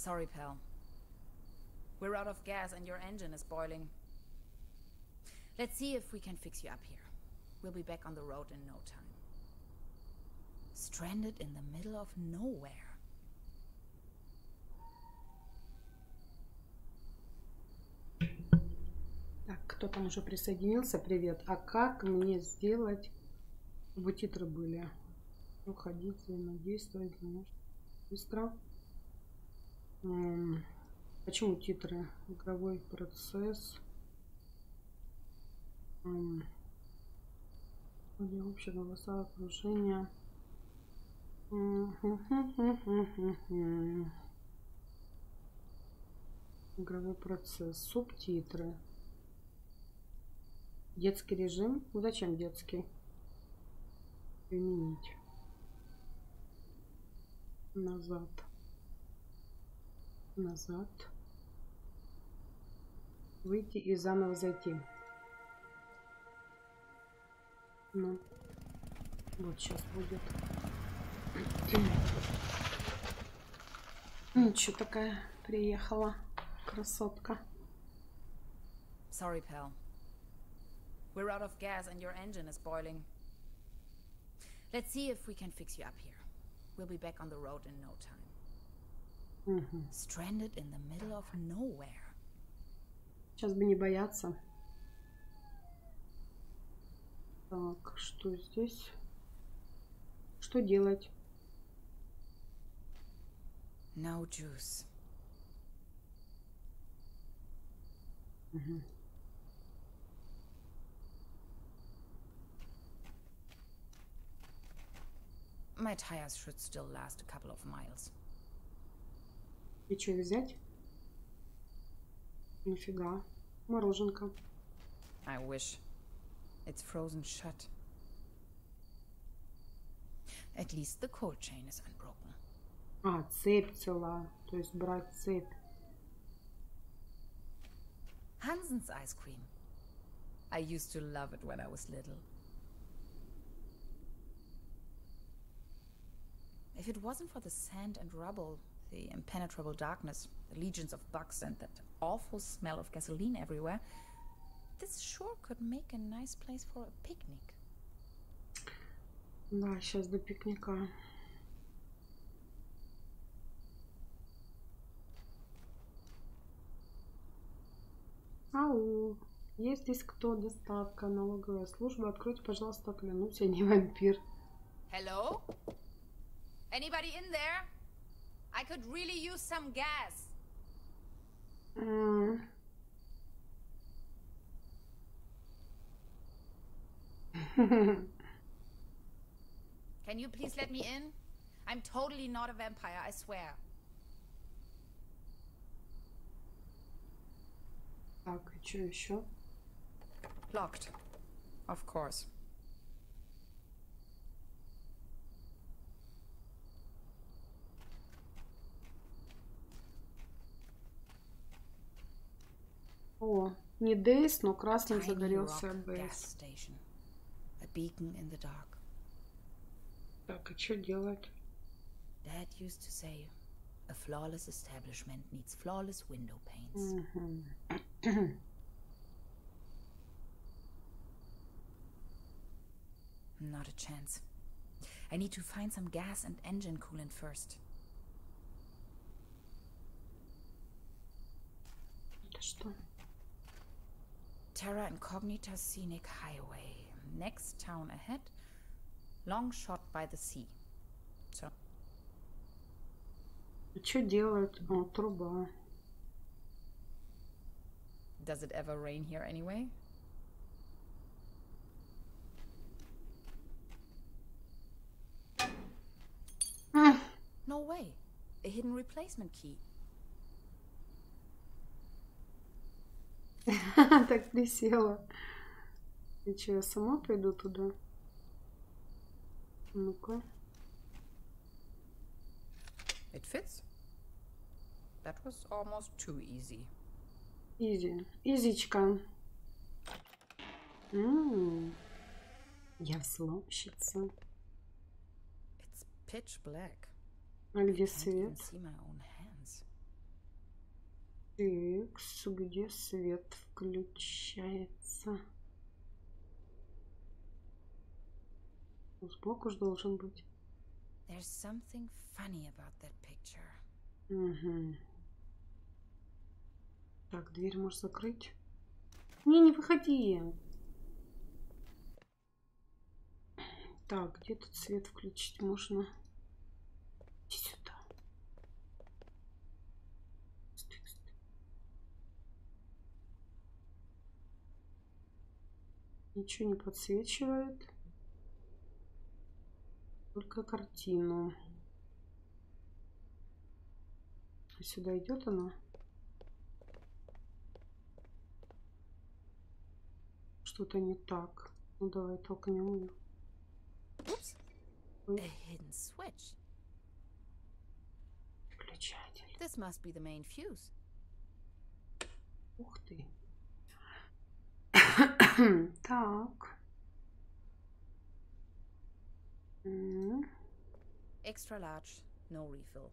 Sorry, pal. We're out of gas and your engine is boiling. Let's see if we can fix you up here. We'll be back on the road in no time. Stranded in the middle of nowhere. Так, кто там уже присоединился? Привет. А как мне сделать, чтобы титры были? Уходить, взаимодействовать, быстро. Почему титры? Игровой процесс. Общее голосовое окружение. Игровой процесс. Субтитры. Детский режим. Зачем детский? Применить. Назад. Назад. Выйти и заново зайти. Ну, вот сейчас будет. Ничего, такая приехала красотка. Sorry, pal. We're out of gas and your engine is boiling. Let's see if we can fix you up here. We'll be back on the road in no time. Stranded in the middle of nowhere. Сейчас бы не бояться. Так, что здесь? Что делать? No juice. My tires should still last a couple of miles. И что взять? Нифига. Мороженка. I wish. It's frozen shut. At least the cold chain is unbroken. А, цепь цела. То есть брать цепь. Hansen's ice cream. I used to love it when I was little. If it wasn't for the sand and rubble, the impenetrable darkness, the legions of bugs, and that awful smell of gasoline everywhere, this sure could make a nice place for a picnic. Да, сейчас до пикника. Ау, есть здесь кто? Доставка, налоговая служба. Откройте, пожалуйста, клянусь, я не вампир. Hello? Anybody in there? I could really use some gas. Can you please let me in? I'm totally not a vampire, I swear. Так, и что еще? Locked. Of course. О, не DayZ, но красным загорелся бейс. A beacon in the dark. Так, и что делать? Dad used to say, a flawless establishment needs flawless window panes. Not a chance. I need to find some gas and engine coolant first. Это что? Terra Incognita Scenic Highway. Next town ahead. Long shot by the sea. So. Что делать? О, труба. Does it ever rain here anyway? No way. A hidden replacement key. Так присела. И что, я сама пойду туда? Ну-ка. It fits. That was almost too easy. Изи. Изичка. Я взломщица. It's pitch black. А где I can't even свет? see my own hands. Текст, где свет включается. Сбоку же должен быть. There's something funny about that picture. Угу. Так, дверь можешь закрыть? Не выходи. Так, где тут свет включить можно? Иди сюда. Ничего не подсвечивает. Только картину. Сюда идет она? Что-то не так. Ну давай толкнем ее. A hidden switch. Включатель. This must be the main fuse. Ух ты. Так. Extra large, no refill.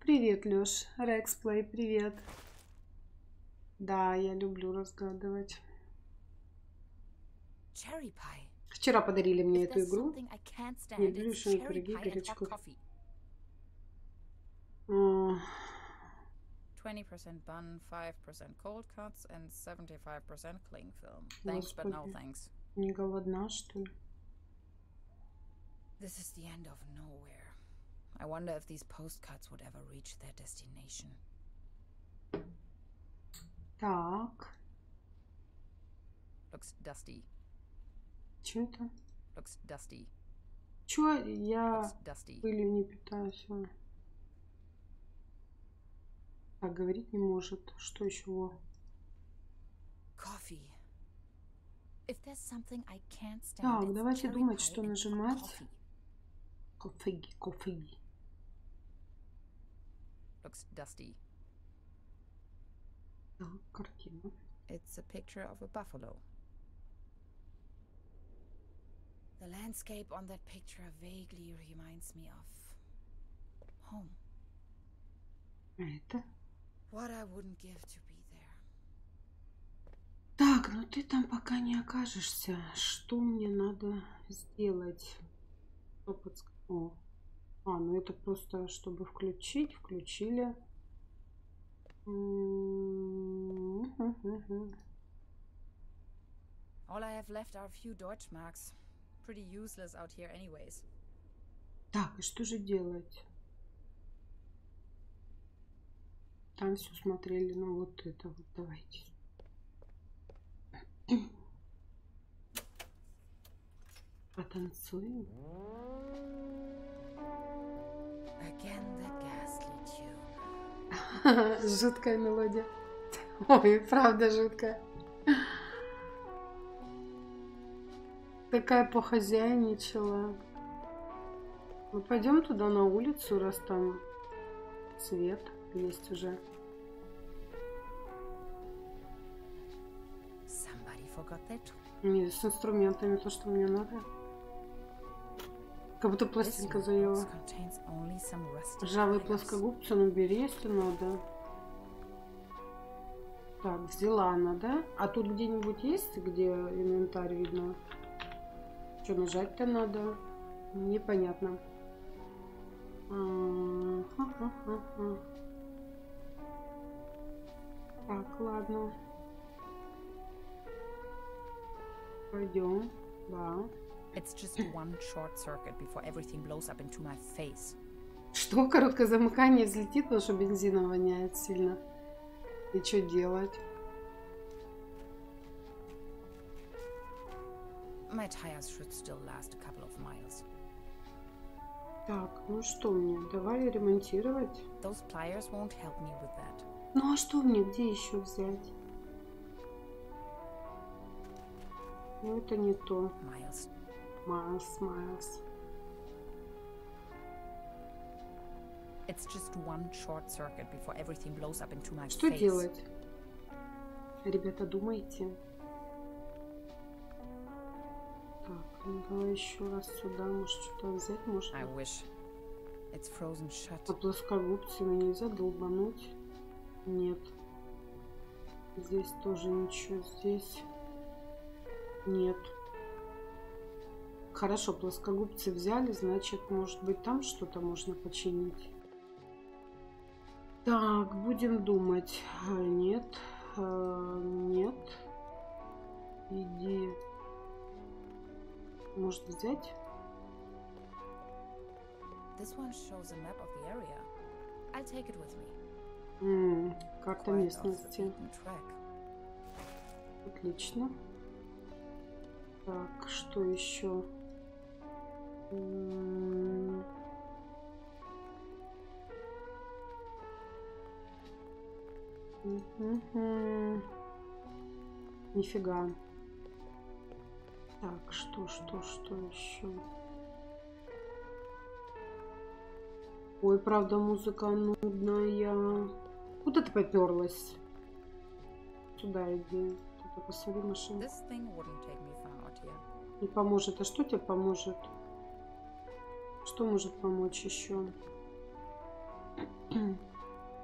Привет, Лёш. Рексплей, привет. Да, я люблю разгадывать. Cherry pie. Вчера подарили мне If эту there's игру. something I can't stand, Не люблю it's шины, cherry пироги, pie and горячку. hot coffee. 20% bun, 5% cold cuts, and 75% cling film. Thanks, but no thanks. Не голодна, что ли? This is the end of nowhere. I wonder if these postcards would ever reach their destination. Так. Looks dusty. Чё это? Looks dusty. Чё? Я Looks dusty. пылью не питаюсь. Так, говорить не может. Что еще? Coffee. If there's something I can't stand, Так, it's давайте cherry думать, pie что and hot нажимать. coffee. Кофе. Looks dusty. Так, картина. It's a picture of a buffalo. The landscape on that picture vaguely reminds me of home. Это? What I wouldn't give to be there. Так, ну ты там пока не окажешься. Что мне надо сделать? О. Ну это просто, чтобы включить. Включили. All I have left are a few Deutschmarks. Pretty useless out here anyways. Так, и что же делать? Там все смотрели, ну вот это вот, давайте. Потанцуем. Again that ghastly tune. Жуткая мелодия. Ой, правда жуткая. Такая похозяйничала. Мы пойдем туда на улицу, раз там свет есть уже. Somebody forgot their tool. Нет, с инструментами то, что мне надо. Как будто пластинка заела. Ржавые плоскогубцы, ну бери, если надо. Так, взяла она, да? А тут где-нибудь есть, где инвентарь видно? Что нажать-то надо? Непонятно. Так, ладно. Пойдем, да. It's just one short circuit before everything blows up into my face. Что? Короткое замыкание взлетит, потому что бензина воняет сильно. И что делать? My tires should still last a couple of miles. Так, ну что мне? Давай ремонтировать. Those pliers won't help me with that. Ну а что мне? Где еще взять? Ну это не то. Miles. Miles. It's just one short circuit before everything blows up into my Что face. делать? Ребята, думайте. Так, ну давай еще раз сюда, может что-то взять, может. I wish. It's frozen shut. А плоскогубцами нельзя долбануть? Нет. Здесь тоже ничего. Здесь нет. Хорошо, плоскогубцы взяли, значит, может быть, там что-то можно починить. Так, будем думать. Нет. Нет. Иди. Может взять? This one shows a map of the area. I'll take it with me. Карта местности. Отлично. Так, что еще? Нифига. Так, что еще? Ой, правда, музыка нудная. Куда ты поперлась? Сюда иди. Тут посмотри машину. Не поможет. А что тебе поможет? Что может помочь еще?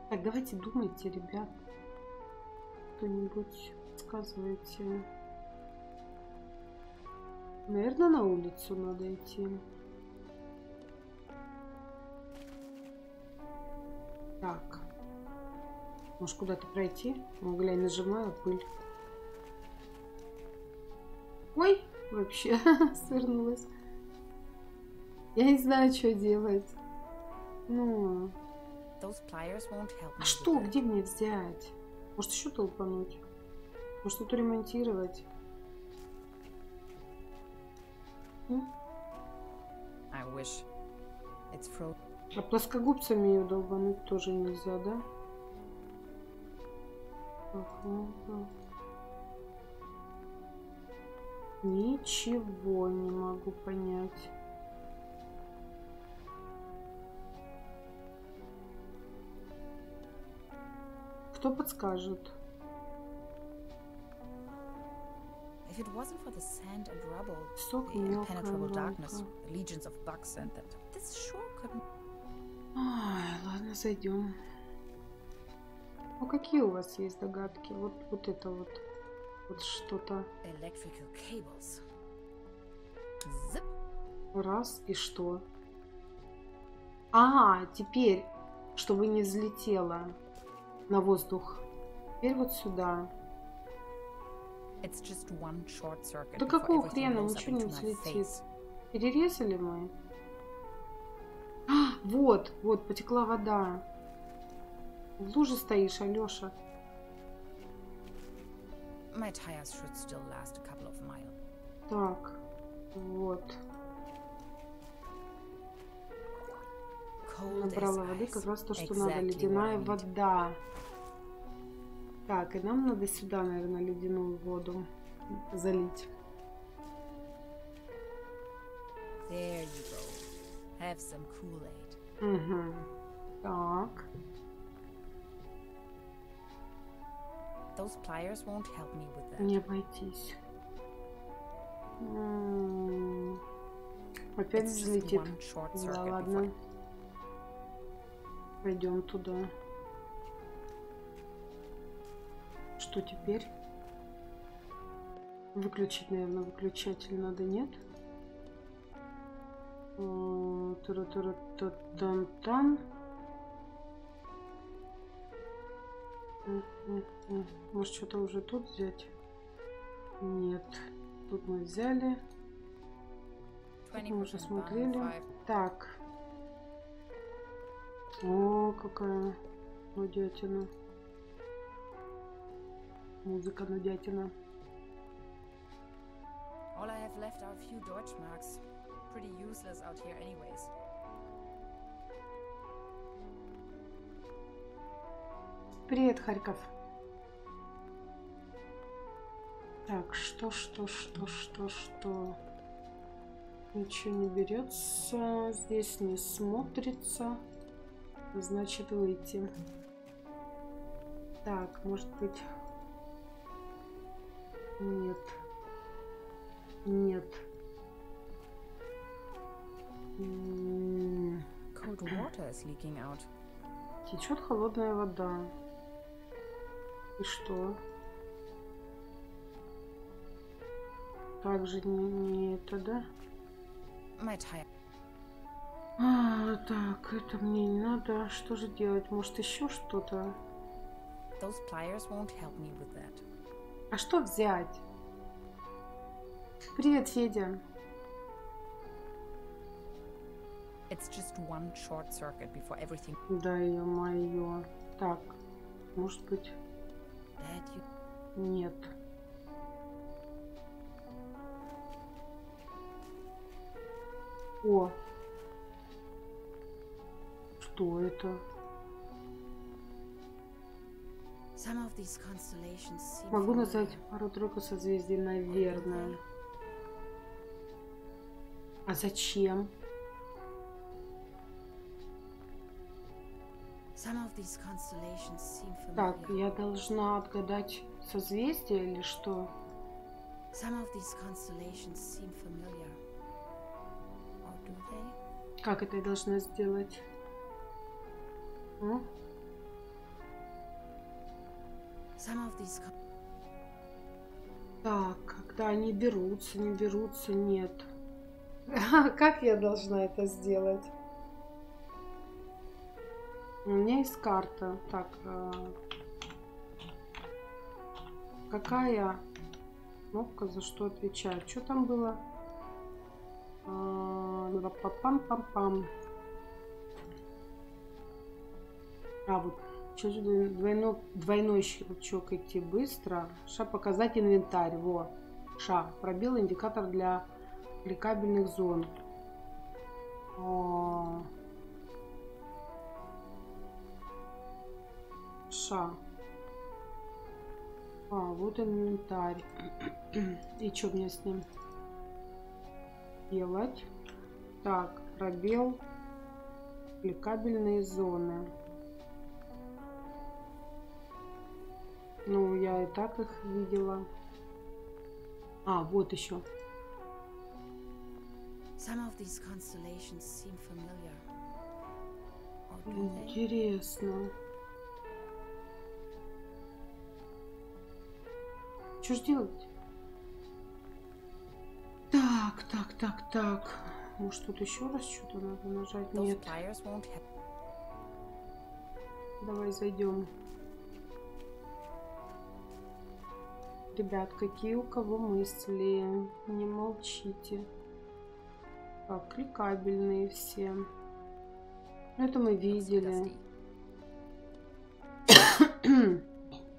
Так, давайте думайте, ребят. Кто-нибудь подсказывайте. Наверное, на улицу надо идти. Так. Может, куда-то пройти? Ну, глянь, нажимаю, пыль. Ой, вообще свернулась. Я не знаю, что делать. Ну. А что? Где мне взять? Может, еще толпануть? Может, что-то ремонтировать? А плоскогубцами ее долбануть тоже нельзя, да? Ничего не могу понять. Кто подскажет? If it wasn't for the sand and rubble, Сок, the мелкая impenetrable ломка. darkness, the legions of bugs, and that this sure couldn't. Ай, ладно, зайдем. Ну, какие у вас есть догадки? Вот это вот что-то. Electrical cables. Zip. Раз, и что? Ага, теперь, чтобы не взлетело на воздух. Теперь вот сюда. It's just one short circuit. Да какого хрена, ничего не взлетит. Перерезали мы? А, вот, потекла вода. В луже стоишь, Алёша. My tires should still last a couple of miles. Так, вот. Набрала воды, как раз то, что надо. Ледяная вода. Так, и нам надо сюда, наверное, ледяную воду залить. There you go. Have some Kool-Aid. Угу. Так. Those pliers won't help me with that. Не обойтись. Опять взлетит. Да, ладно. Пойдем туда. Что теперь? Выключить, наверное, выключатель надо, нет? Тан-тан. Может, что-то уже тут взять? Нет. Тут мы взяли. Тут мы уже смотрели. Так. О, какая нудятина. Музыка нудятина. All I have left are a few Deutschmarks. Pretty useless out here anyways. Привет, Харьков. Так, что? Ничего не берется. Здесь не смотрится. Значит, выйти. Так, может быть... Нет. Cold water is leaking out. Течет холодная вода. И что? Также не это, да? My tire. Так, это мне не надо. Что же делать? Может, еще что-то? Those pliers won't help me with that. А что взять? Привет, Федя. It's just one short circuit before everything. Да, ё-моё. Так, может быть... That you... Нет. О! Что это? Some of these constellations seem Могу familiar. назвать пару-тройку созвездий, наверное. А зачем? Some of these constellations seem familiar. Так, я должна отгадать созвездие или что? Some of these constellations seem familiar. Or do they? Как это я должна сделать? Some of these Так, когда они берутся, не берутся, нет. Как я должна это сделать? У меня есть карта. Так, какая кнопка за что отвечает? Что там было? Пам-пам-пам-пам. Вот. Двойной щелчок идти быстро. Ша показать инвентарь. Во. Ша. Пробел индикатор для кликабельных зон. Ша. Вот инвентарь. И что мне с ним делать? Так, пробел кликабельные зоны. Ну, я и так их видела. Вот еще. Интересно. Что ж делать? Так. Может, тут еще раз что-то надо нажать? Нет. Давай зайдем. Ребят, какие у кого мысли? Не молчите. Так, кликабельные все. Это мы видели.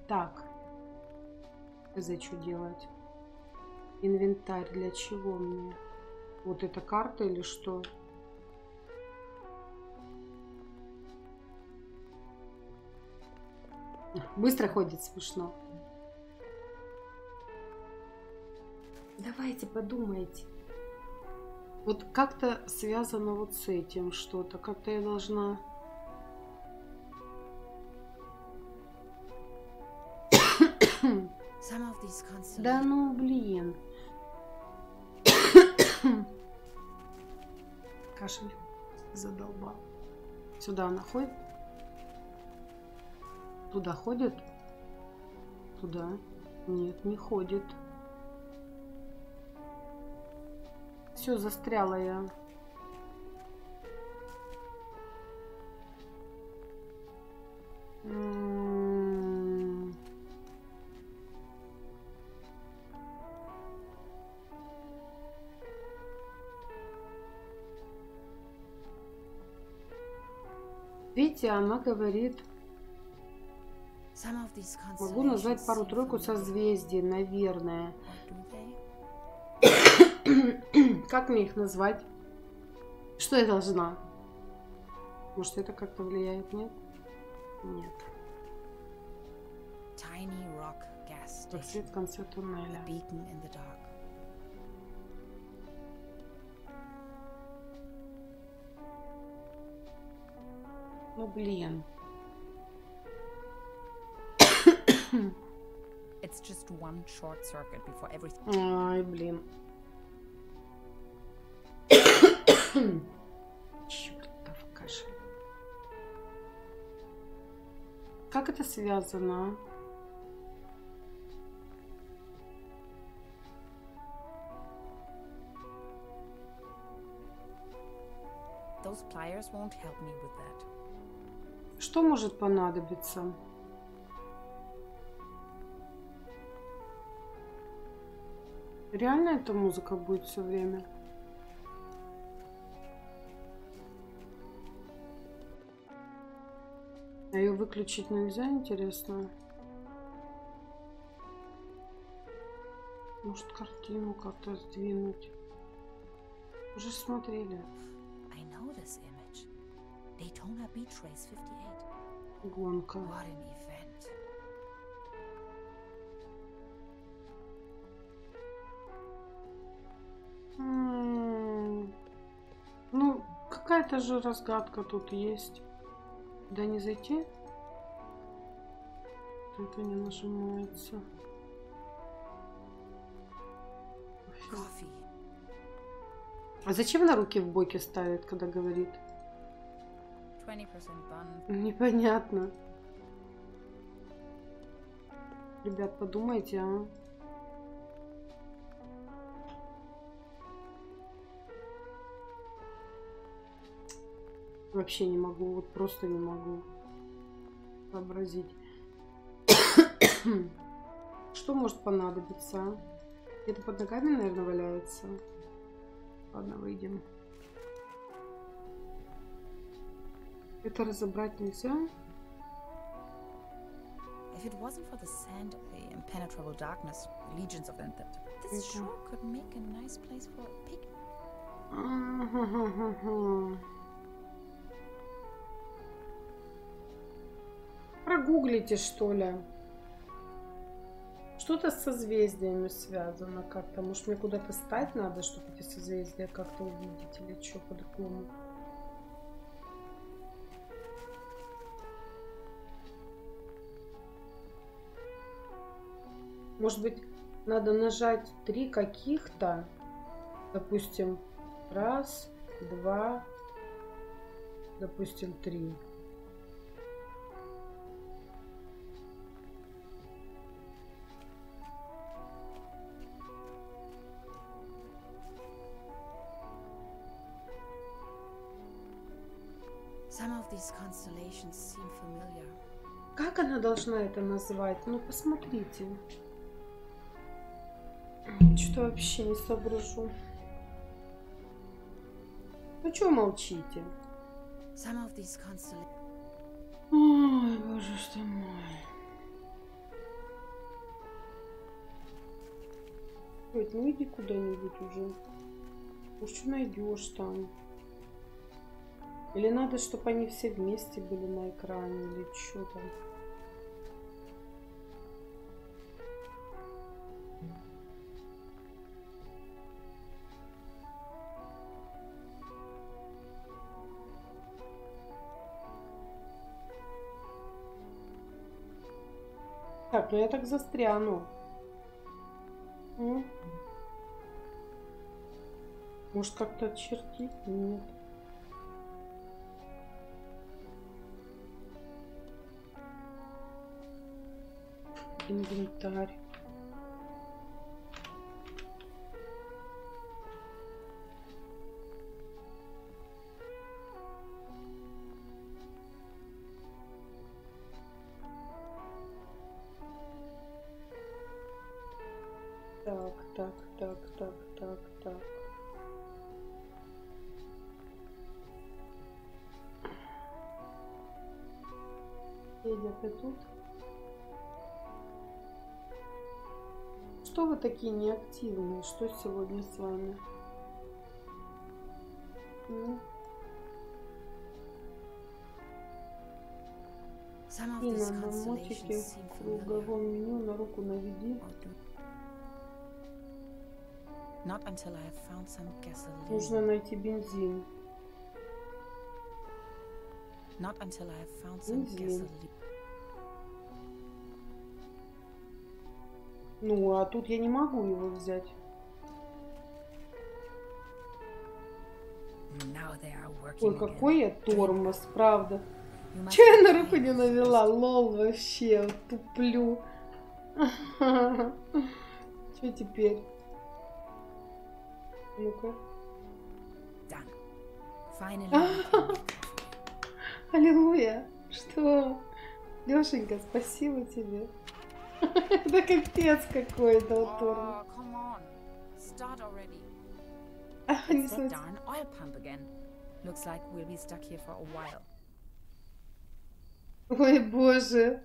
Так. За что делать? Инвентарь для чего мне? Вот эта карта или что? Быстро ходит, смешно. Давайте подумайте. Вот как-то связано вот с этим что-то. Как-то я должна... Да ну блин. Кашель задолбал. Сюда она ходит? Туда ходит? Туда? Нет, не ходит. Все, застряла я. Видите, она говорит, могу назвать пару-тройку созвездий, наверное. Как мне их назвать? Что я должна? Может, это как-то влияет? Нет? Нет. Как свет в конце туннеля. Ну, блин. It's just one short circuit before everything. Ай, блин. Чёртов кашель. Как это связано? Those pliers won't help me with that. Что может понадобиться? Реально эта музыка будет все время? А ее выключить нельзя, интересно? Может, картину как-то сдвинуть? Уже смотрели. I know this image. Daytona Beach Race 58. Гонка. What an event. Ну, какая-то же разгадка тут есть. Да не зайти? Это не нажимается. Coffee. А зачем на руки в боки ставит, когда говорит? 20% bun. Непонятно. Ребят, подумайте, а? Вообще не могу, вот просто не могу сообразить. Что может понадобиться? Где-то под ногами, наверное, валяется. Ладно, выйдем. Это разобрать нельзя? If it wasn't for the sand, the impenetrable darkness, legions of them, this sure could make a nice place for a pig. Прогуглите, что ли. Что-то с созвездиями связано как-то. Может, мне куда-то стать надо, чтобы эти созвездия как-то увидеть или что по-другому. Может быть, надо нажать 3 каких-то. Допустим, 1, 2, допустим, 3. Some of these constellations seem familiar. Как она должна это назвать? Ну, посмотрите. Что-то вообще не соображу. Ну, что молчите? Some of these constellations. Ой, боже ж ты мой. Ой, ну иди куда-нибудь уже. Может, что найдешь там? Или надо, чтобы они все вместе были на экране, или что там? Так, ну я так застряну. Может, как-то отчертить? Нет. Инвентарь. Так. Федя, ты тут? Что вы такие неактивные? Что сегодня с вами? И на мотике в круговом меню на руку наведи. Нужно найти бензин. Бензин. Ну, а тут я не могу его взять. Ой, какой я тормоз, правда. You must Че я be на руку trying не to навела? first. Лол вообще, туплю. Че теперь? Ну-ка. Done. Finally, we can make love again. Аллилуйя. Что? Лешенька, спасибо тебе. Это капец какой-то вот Oh, come on. Start already. не It's that смотри. darn oil pump again. Looks like we'll be stuck here for a while. Ой, боже.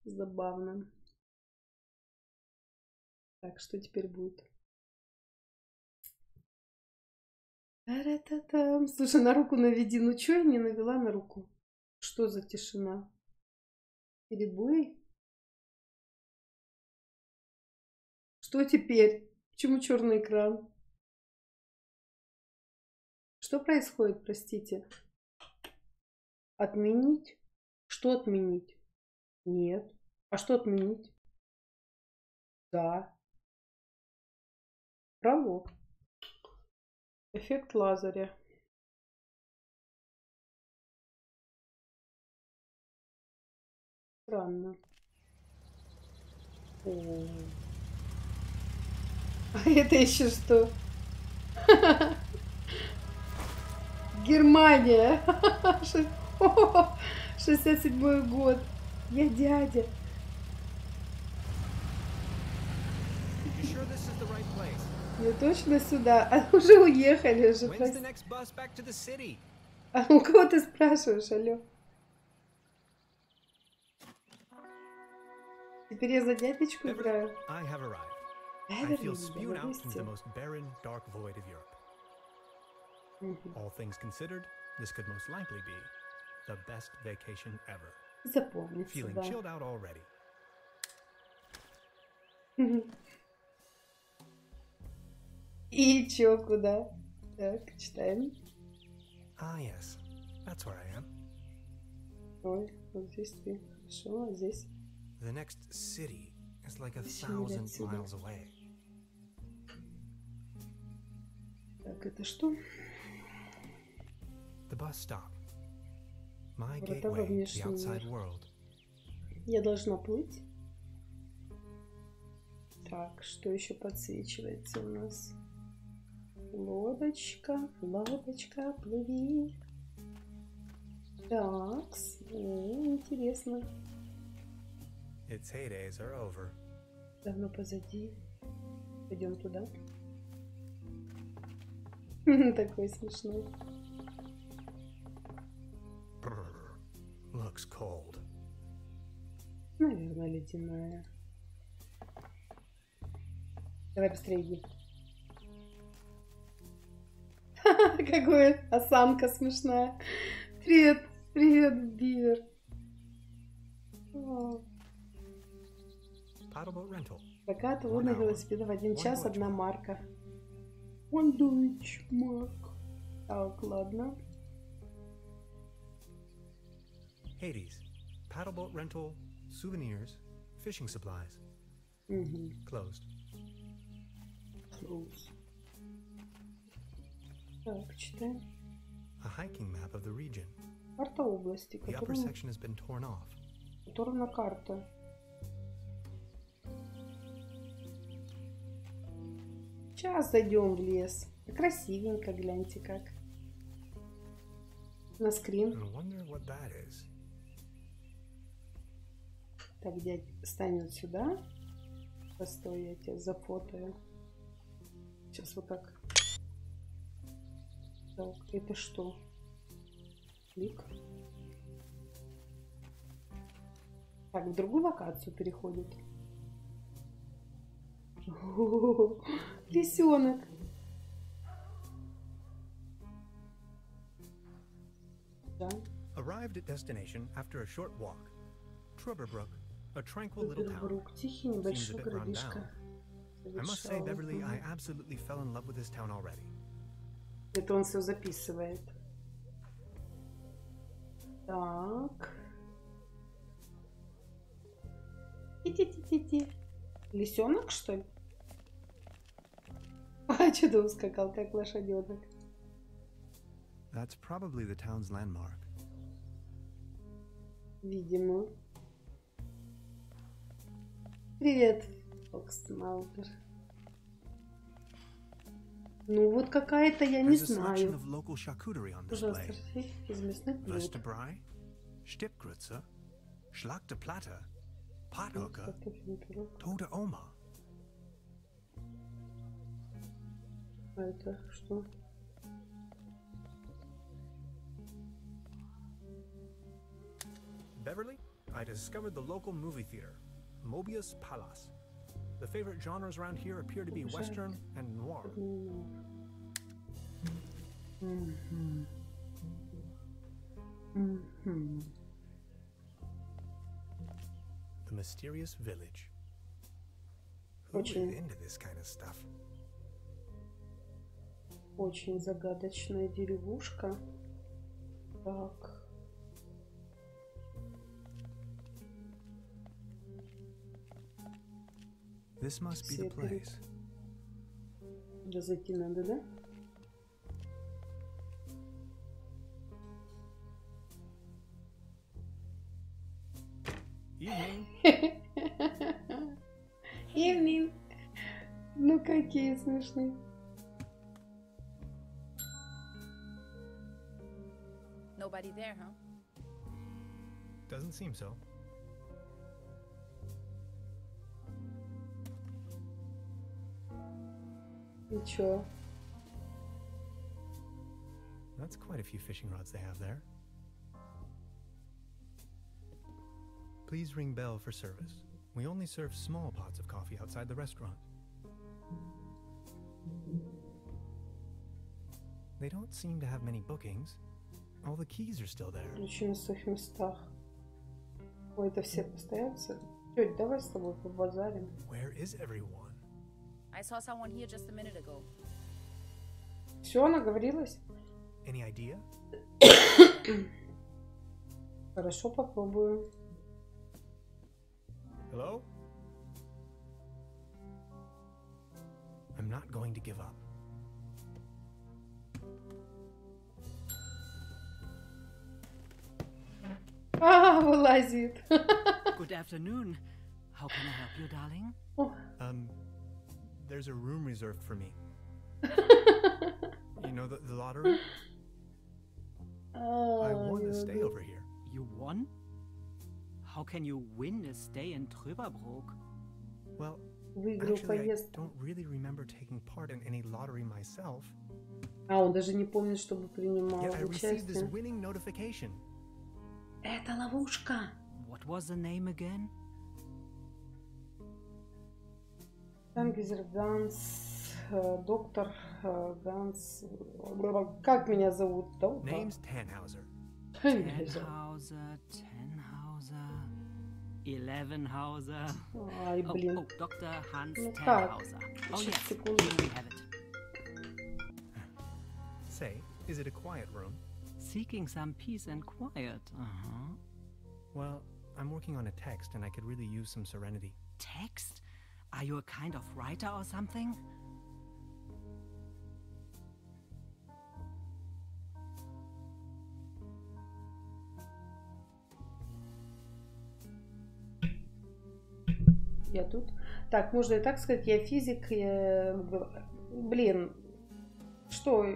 Забавно. Так, что теперь будет? Та-ра-та-там. Слушай, на руку наведи. Ну, чё я не навела на руку? Что за тишина? Перебой? Что теперь? Почему черный экран? Что происходит, простите? Отменить? Что отменить? Нет. А что отменить? Да. Право. Эффект Лазаря. Странно. О. А это еще что? Германия. 67-й год. Я дядя. Не точно сюда. А уже уехали же. А у кого ты спрашиваешь, алло? Теперь я за дядечку играю. I feel spewed out into the most barren, dark void of Europe. All things considered, this could most likely be the best vacation ever. Запомнится, Feeling да. chilled out already. И чё, куда? Так, читаем. Ah, yes, that's where I am. Ой, вот здесь ты. Хорошо, а здесь? The next city is like 1,000 отсюда. miles away. Так, это что? The bus stop. My Врата во gateway to the внешний outside мир. world. Я должна плыть. Так, что еще подсвечивается у нас? Лодочка, лодочка, плыви. Так, интересно. Its heydays are over. Давно позади. Пойдем туда. Такой смешной. Brr, looks cold. Наверное, ледяная. Давай быстрее иди. Какая осанка смешная. Привет, привет, Бивер. Paddleboat rental. Прокат водных велосипедов 1 час, 1 марка. One Deutschmark. Так, ладно. Hades. Paddleboat rental, souvenirs, fishing supplies. Closed. Close. Так, читаем. A hiking map of the region. Карта области, The upper section has been torn off. которая карта. Сейчас зайдем в лес. Красивенько, гляньте как. На скрин. And wonder what that is. Так, дядь, стань вот сюда. Постой, я тебя зафотаю. Сейчас вот так. Так, это что? Клик. Так, в другую локацию переходит. О-о-о, лисенок. Да. Arrived at destination after a short walk. Truberbrook, a tranquil little town. Truberbrook, тихий Seems a небольшой bit run городишко. down. I must say, Beverly, I absolutely fell in love with this town already. Это он все записывает. Так. Ти-ти-ти-ти-ти. Лисенок, что ли? А, что ты ускакал, как лошаденок? That's probably the town's landmark. Видимо. Привет, Фоксмаутер. Ну вот какая-то, я не знаю. Пожалуйста, из мясных блюд. Stipgrütze, Schlachte Platte, Pathoke, Tote Oma. А это что? Beverly, I discovered the local movie theater, Mobius Palace. The favorite genres around here appear to be Western and noir. The mysterious village. Who is into this kind of stuff? Очень загадочная деревушка. Так. This must be the place. Да зайти надо, да? Evening. Ну какие смешные. Nobody there, huh? Doesn't seem so. И чё? That's quite a few fishing rods they have there. Please ring bell for service. We only serve small pots of coffee outside the restaurant. They don't seem to have many bookings. All the keys are still there. Ключи на своих местах. Ой, это все постояльцы. Тёть, давай с тобой побазарим. Where is everyone? I saw someone here just a minute ago. Все, она говорилась? Any idea? Хорошо, попробую. Hello? I'm not going to give up. Вылазит. Good afternoon. How can I help you, darling? There's a room reserved for me. You know the lottery? I won a stay over here. You won? How can you win a stay in Truberbrook? Well, Выиграл actually, I поездку. don't really remember taking part in any lottery myself. А, он даже не помнит, чтобы принимал Yet I received this участие. winning notification. Это ловушка. What was the name again? Тангизер Ганс, доктор Ганс. Как меня зовут? Name's Tannhauser. Tannhauser, Elevenhauser. Ай, блин. Oh, Dr. Hans Ну как? Tannhauser. Oh yes, Секунду. here we have it. Say, is it a quiet room? Seeking some peace and quiet. Well, I'm working on a text and I could really use some serenity. Text? Are you a kind of writer or something? Я тут. Так, можно и так сказать, я физик. Блин. Что?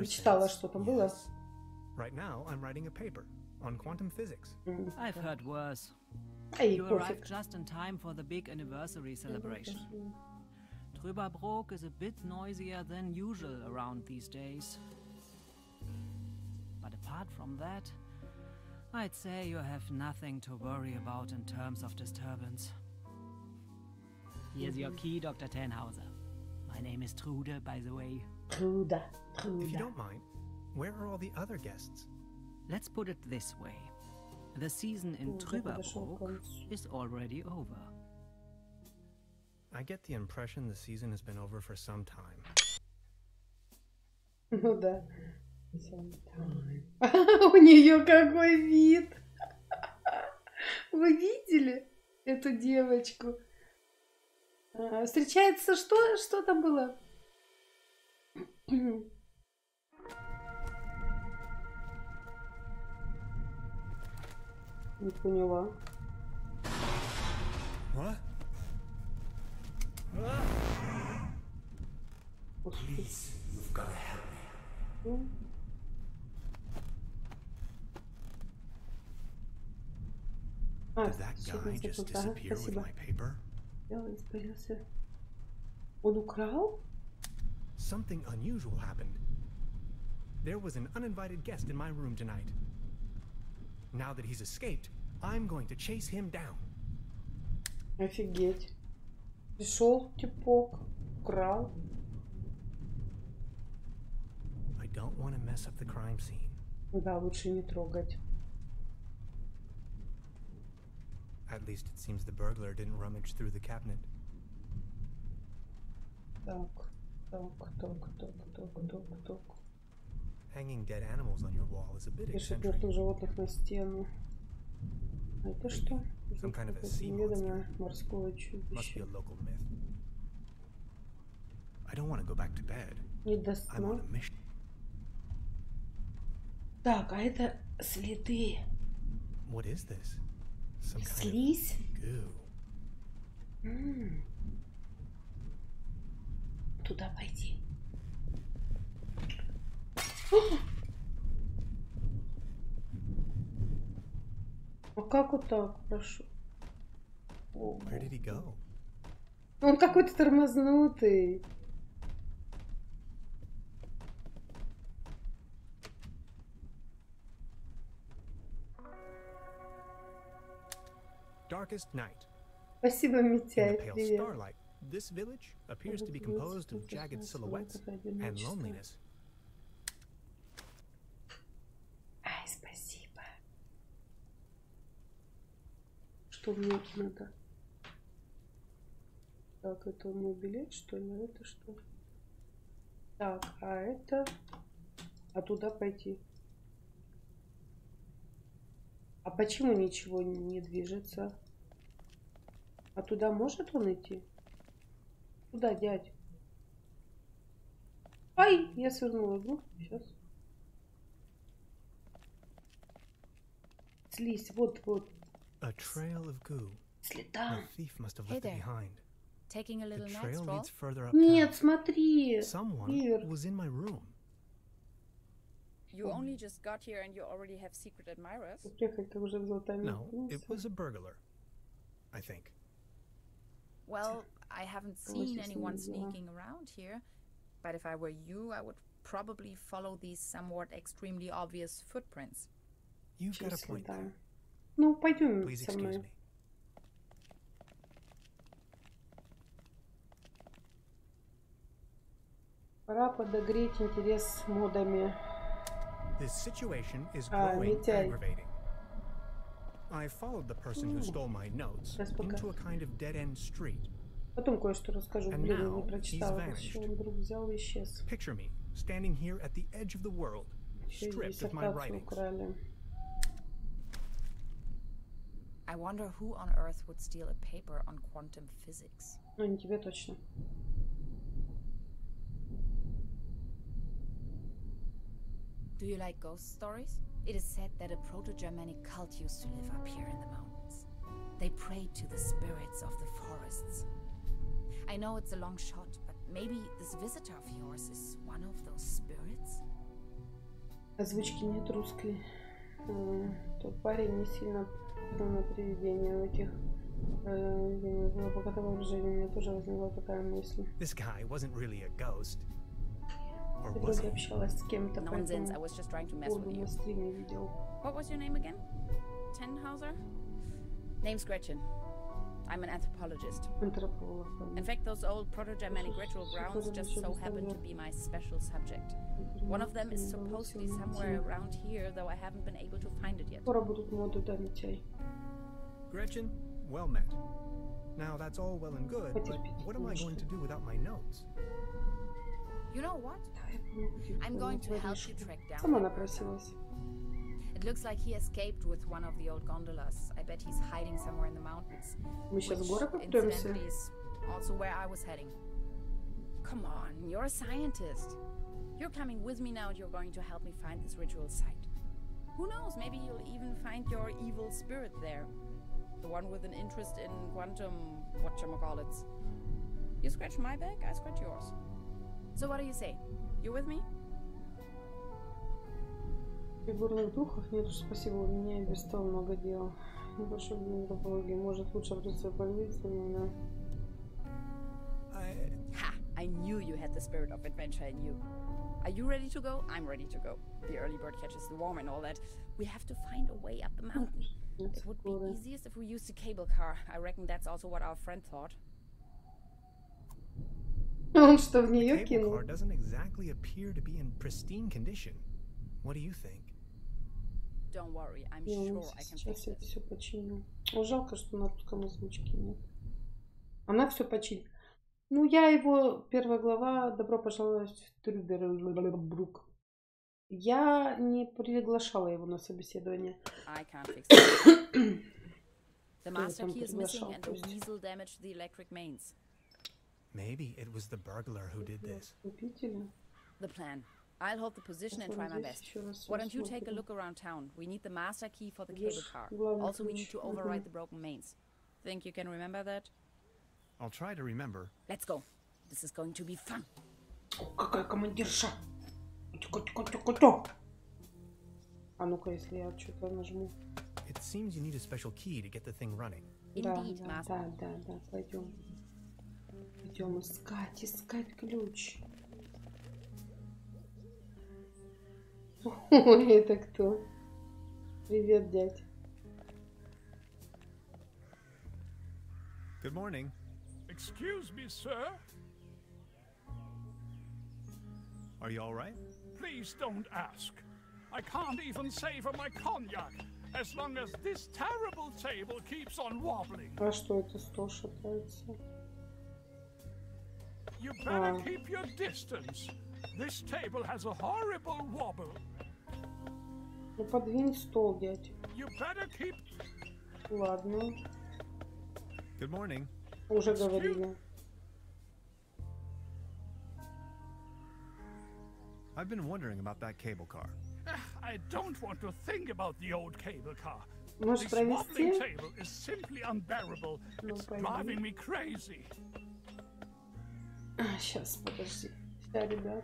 Читала, что там было. Right now, I'm writing a paper on quantum physics. I've heard worse. Эй, You пофиг. arrived just in time for the big anniversary celebration. Truberbrook is a bit noisier than usual around these days. But apart from that, I'd say you have nothing to worry about in terms of disturbance. Here's your key, Dr. Tannhauser. My name is Trude, by the way. Труда. If you don't mind, where are all the other guests? Let's put it this way. The season in Truberbrook is already over. I get the impression the season has been over for some time. Ну да. У нее какой вид! Вы видели эту девочку? Встречается что? Что там было? Не поняла. What? Please, you've got to help me. Did that guy just disappear with my paper? Он украл? Something unusual happened. There was an uninvited guest in my room tonight. Now that he's escaped, I'm going to chase him down. Офигеть. Пришел типок, украл. I don't want to mess up the crime scene. Да, лучше не трогать. At least it seems the burglar didn't rummage through the cabinet. Так. Hanging dead animals on your wall is a bit Пишет eccentric. мертвых животных на стену. А это что? Some kind of a sea Неведомое морское Must be чудище. a local myth. I don't want to go back to bed. Не до I'm on сна. a mission. Так, а это следы. What is this? Some kind Слизь? of goo. Туда пойди. А как вот так, прошу? Where did he go? Он какой-то тормознутый. Darkest night. Спасибо, In Митяй, the pale привет. starlight, this village appears to be composed of jagged silhouettes and loneliness. Ай, спасибо. Что мне надо? Так, это мой билет, что ли? А это что? Так, а это... А туда пойти. А почему ничего не движется? А туда может он идти? Куда, дядь? Ай, я свернула. Ну, сейчас. Слизь, вот. A trail of goo. Следа. The thief must have Hey left it there. behind. Taking a The little night trail stroll? leads further Нет, uptown. смотри. Someone Ир. was in my room. You only just got here and you already have secret admirers? Приехали, как уже в золотом No, it was a burglar. I think. Well, I haven't seen anyone sneaking around here, but if I were you, I would probably follow these somewhat extremely obvious footprints. You've got a point there. Ну, пойдем Please со excuse мной. me. Пора подогреть интерес модами. This situation is growing Митяй. aggravating. I followed the person who stole my notes Сейчас пока. into a kind of dead-end street. Потом кое-что расскажу. And Блин, я now не прочитала. he's Еще vanished. он вдруг взял и исчез. Picture me standing here at the edge of the world, Еще и stripped of my диссертацию writings. украли. I wonder who on earth would steal a paper on quantum physics. Ну, не тебе точно. Do you like ghost stories? It is said that a proto-Germanic cult used to live up here in the mountains. They prayed to the spirits of the forests. I know it's a long shot, but maybe this visitor of yours is one of those spirits? Озвучки нет русской. Тот парень не сильно похож на привидение. У этих было богатое воображение. У меня тоже возникла такая мысль. This guy wasn't really a ghost. Or Ты was вроде he? общалась с кем-то, Nonsense, I поэтому was just trying to mess with воду you. на стриме видел. What was your name again? Tenhauser? Name's Gretchen. I'm an anthropologist. Антрополог. In fact, those old proto-Germanic ritual grounds just so happen to be my special subject. One of them is supposedly somewhere around here, though I haven't been able to find it yet. Скоро будут моды, да, Митяй. Gretchen, well met. Now that's all well and good, but what am I going to do without my notes? You know what? I'm going to help you track down Сама that напросилась. It looks like he escaped with one of the old gondolas. I bet he's hiding somewhere in the mountains. Мы сейчас в Which, горы попремся. incidentally, is also where I was heading. Come on, you're a scientist. You're coming with me now and you're going to help me find this ritual site. Who knows, maybe you'll even find your evil spirit there. The one with an interest in quantum whatchamacallits. You scratch my back, I scratch yours. So what do you say? You with me? Фигурных духов нет, спасибо, у меня и без того много дел. Небольшой день антропологии. Может, лучше обратиться в больницу, но... Ha! I knew you had the spirit of adventure in you. Are you ready to go? I'm ready to go. The early bird catches the worm and all that. We have to find a way up the mountain. It would be easiest if we used a cable car. I reckon that's also what our friend thought. Он что, в нее The cable кинул? car doesn't exactly appear to be in pristine condition. What do you think? Don't worry, I'm sure I can fix Сейчас я this. все починю. О, жалко, что на русском озвучки нет. Она все починит. Ну, я его, первая глава, добро пожаловать в Truberbrook. Я не приглашала его на собеседование. I can't fix it. The master там key is missing приглашал, and the то есть. weasel damaged the electric mains. Maybe it was the burglar who did this. Вступителя. The plan. I'll hold the position and try my best. Why don't you take a look around town? We need the master key for the cable car. Also, we need to override the broken mains. Think you can remember that? I'll try to remember. Let's go. This is going to be fun. О, какая командирша! Тихо. А ну-ка, если я что-то нажму. It seems you need a special key to get the thing running. Indeed, master. Да, пойдем. Пойдем искать ключ. Ой, это кто? Привет, дядь. Good morning. Excuse me, sir. Are you all right? Please don't ask. I can't even savor my cognac as long as this terrible table keeps on wobbling. А что это, стол шатается? You better keep your distance. This table has a horrible wobble. Ну, подвинь стол, дядь. You better keep... Ладно, Good morning. уже говорили. I've been wondering about that cable car. I don't want to think about the old cable car. Можешь This wobbling провести? table is simply unbearable. Ну, It's пойди. driving me crazy. Сейчас, подожди. Сейчас, ребят.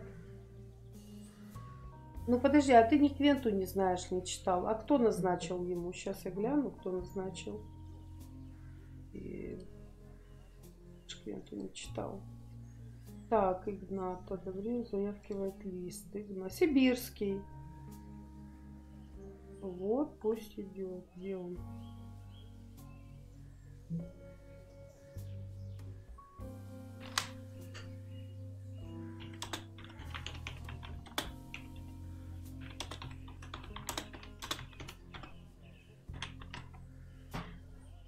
Ну, подожди, а ты ни Квенту не знаешь, не читал. А кто назначил ему? Сейчас я гляну, кто назначил. И... Квенту не читал. Так, Игнат, одобрение заявки в лист. Игнат. Сибирский. Вот, пусть идет. Где он?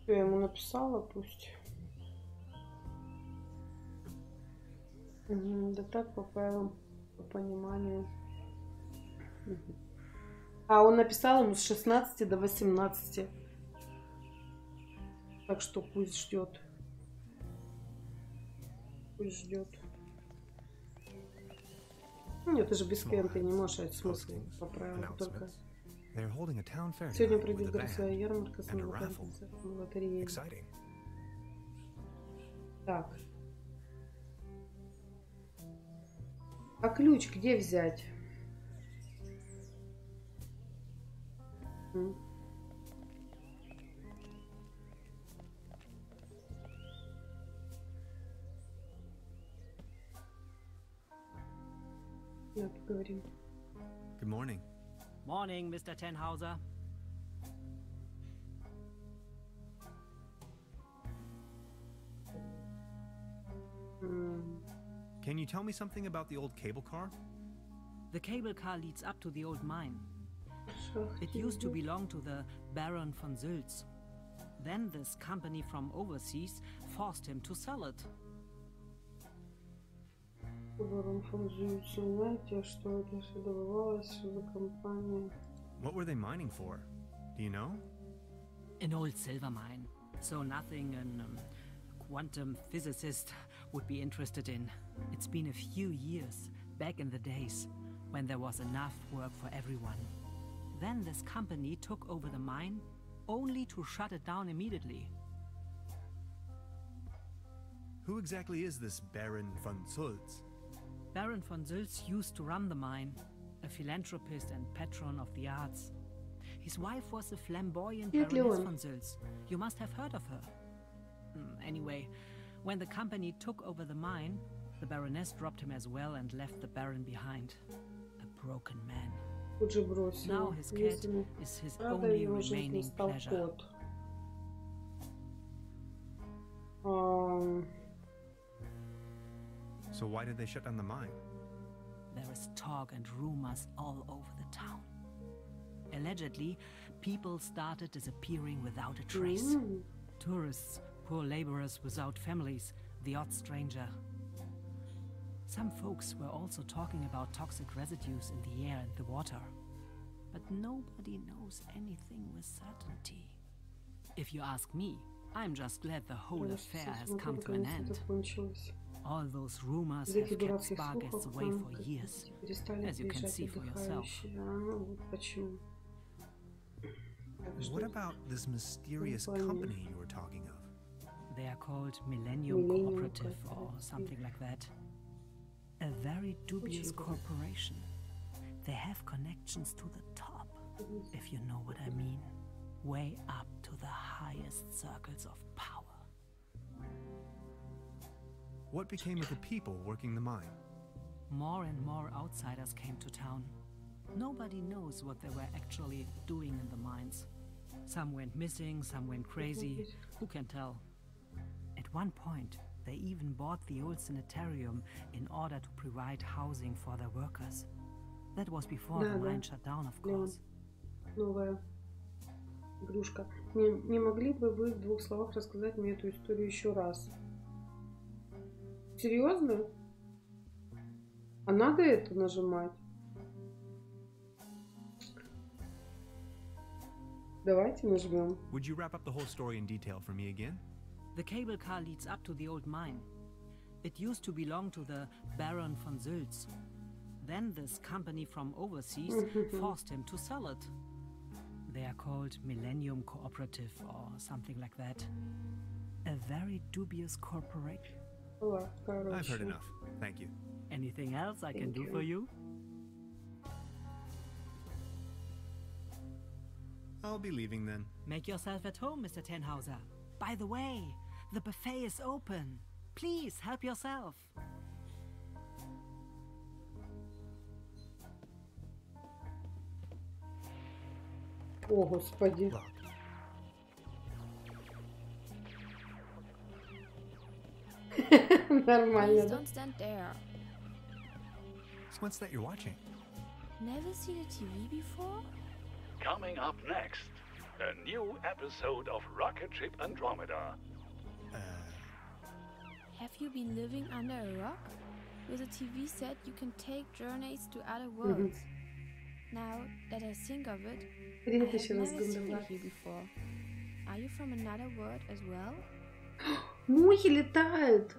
Я ему написала, пусть. Да так, по правилам, по пониманию. А он написал ему с 16 до 18. Так что пусть ждет. Пусть ждет. Нет, ты же без Квента не можешь, это смысл по правилам только. Сегодня пройдет городская ярмарка с лотереей. Так. А ключ где взять? Да, поговорим. Good morning. Morning, Mr. Tenhauser. Can you tell me something about the old cable car? The cable car leads up to the old mine. It used to belong to the Baron von Sülz. Then this company from overseas forced him to sell it. Барон фон Зюйц, знаете, что это добывалось за компания? What were they mining for? Do you know? An old silver mine. So nothing a quantum physicist would be interested in. It's been a few years. back in the days when there was enough work for everyone. Then this company took over the mine only to shut it down immediately. Who exactly is this Baron von Sulz? Baron von Sulz used to run the mine, a philanthropist and patron of the arts. His wife was a flamboyant Baroness von Sulz. You must have heard of her. Anyway, when the company took over the mine, the Baroness dropped him as well and left the Baron behind. A broken man. Now his cat is his only remaining pleasure. So why did they shut down the mine? There is talk and rumors all over the town. Allegedly, people started disappearing without a trace. Tourists, poor laborers without families, the odd stranger. Some folks were also talking about toxic residues in the air and the water. But nobody knows anything with certainty. If you ask me, I'm just glad the whole affair has come to an end. All those rumors have kept sparkers away for years, as you can see for yourself. What about this mysterious company you were talking of? They are called Millennium Cooperative or something like that. A very dubious corporation. They have connections to the top, if you know what I mean. Way up to the highest circles of power. What became of the people working the mine? More and more outsiders came to town. Nobody knows what they were actually doing in the mines. Some went missing, some went crazy. Who can tell? At one point, they even bought the old sanitarium in order to provide housing for their workers. That was before the mine shut down, of course. Новая игрушка. Не могли бы вы в 2 словах рассказать мне эту историю еще раз? Серьезно? А надо это нажимать? Давайте нажмем. Would you wrap up the whole story in detail for me again? The cable car leads up to the old mine. It used to belong to the Baron von Sulz. Then this company from overseas forced him to sell it. They are called Millennium Cooperative or something like that. A very dubious corporation. I've heard enough. Thank you. Anything else I can do for you? I'll be leaving then. Make yourself at home, Mr. Tenhauser. By the way, the buffet is open. Please help yourself. О, Господи. Нормально, Please да? don't stand there. So what's that you're watching? Never seen a TV before? Coming up next, a new episode of Rocket Ship Andromeda. Have you been living under a rock? With a TV set, you can take journeys to other worlds. Now that I think of it, I have never seen you here before. Are you from another world as well? Мухи летают.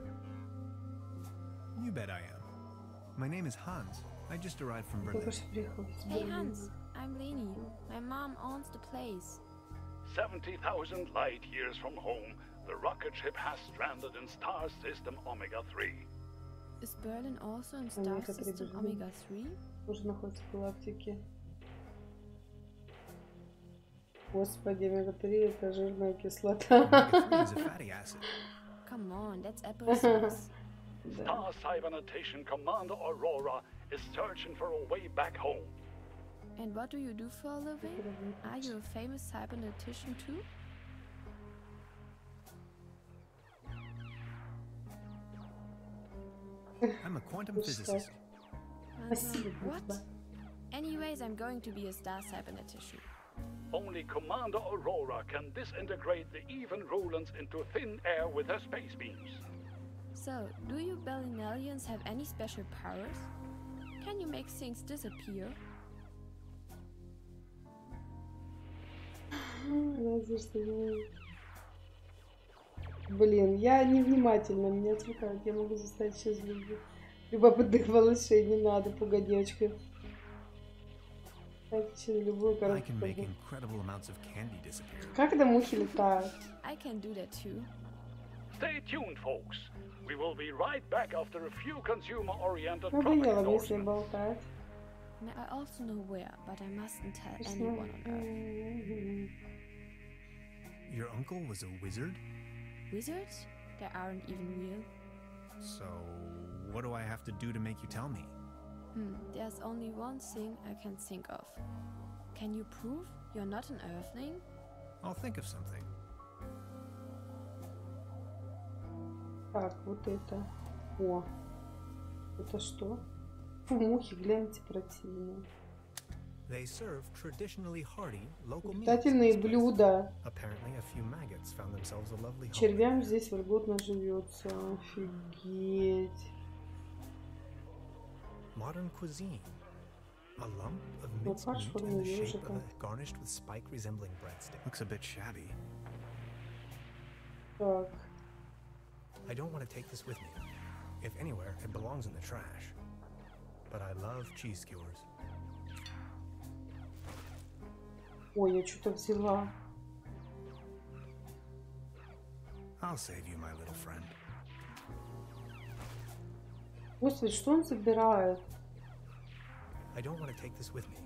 You bet I am. My name is Hans. I just arrived from Berlin. Hey Hans, I'm Leni. My mom owns the place. 70,000 light years from home, the rocket ship has stranded in star system Omega 3. Is Berlin also in star system Omega 3? Тоже находится в галактике. Господи, омега-3 это жирная кислота. Omega-3 is a fatty acid. Come on, that's applesauce. Star Cybernetation Commander Aurora is searching for a way back home. And what do you do for a living? Are you a famous cybernetician too? I'm a quantum physicist. What? Anyways, I'm going to be a star cybernetician. Only Commander Aurora can disintegrate the even Rulans into thin air with her space beams. So, do you Berlinalians have any special powers? Can you make things disappear? Блин, я невнимательна, меня отвлекают. Я могу заставить сейчас люди Любопытных малышей не надо пугать девочку. Так, через любую короткую. Как это мухи летают? I can do that too. Stay tuned, folks. We will be right back after a few consumer-oriented Ну, product поняла, если announcements. болтать. Now, I also know where, but I mustn't tell anyone on Earth. Your uncle was a wizard? Wizards? They aren't even real. So, what do I have to do to make you tell me? There's only one thing I can think of. Can you prove you're not an Earthling? I'll think of something. Так, вот это. О, это что? Фу, мухи, гляньте, противные. They serve traditionally hearty local meals. Питательные блюда. Apparently, a few maggots found themselves a lovely home. Червям здесь вольготно живется. Офигеть. Modern cuisine. A lump of minced meat in the shape of a garnished with spike resembling breadstick. Looks a bit shabby. Так. I don't want to take this with me. If anywhere, it belongs in the trash. But I love cheese skewers. Ой, я что-то взяла. I'll save you, my little friend. Господи, что он забирает? I don't want to take this with me.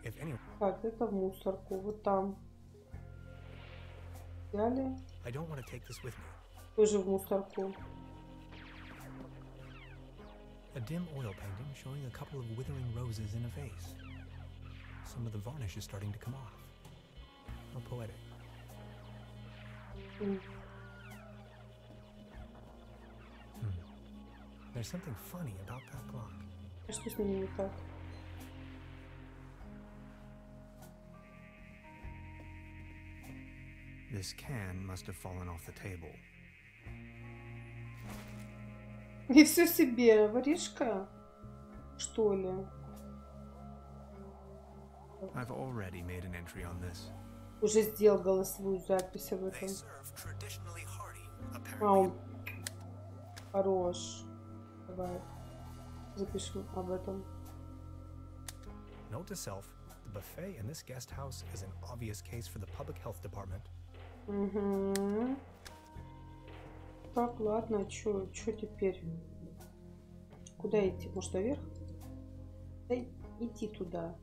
If anyone... Так, это в мусорку, вот там. Взяли. I don't want to take this with me. Тоже в мусорку. A dim oil painting showing a couple of withering roses in a vase. Some of the varnish is starting to come off. How poetic. There's something funny about that clock. А что с ними не так? This can must have fallen off the table. И все себе, воришка, что ли? I've already made an entry on this. Уже сделал голосовую запись об этом. Он хорош. Давай запишем об этом. Note to self: the buffet in this guest house is an obvious case for the public health department. Угу. Так, ладно, чё теперь? Куда идти? Может, наверх? Да иди туда.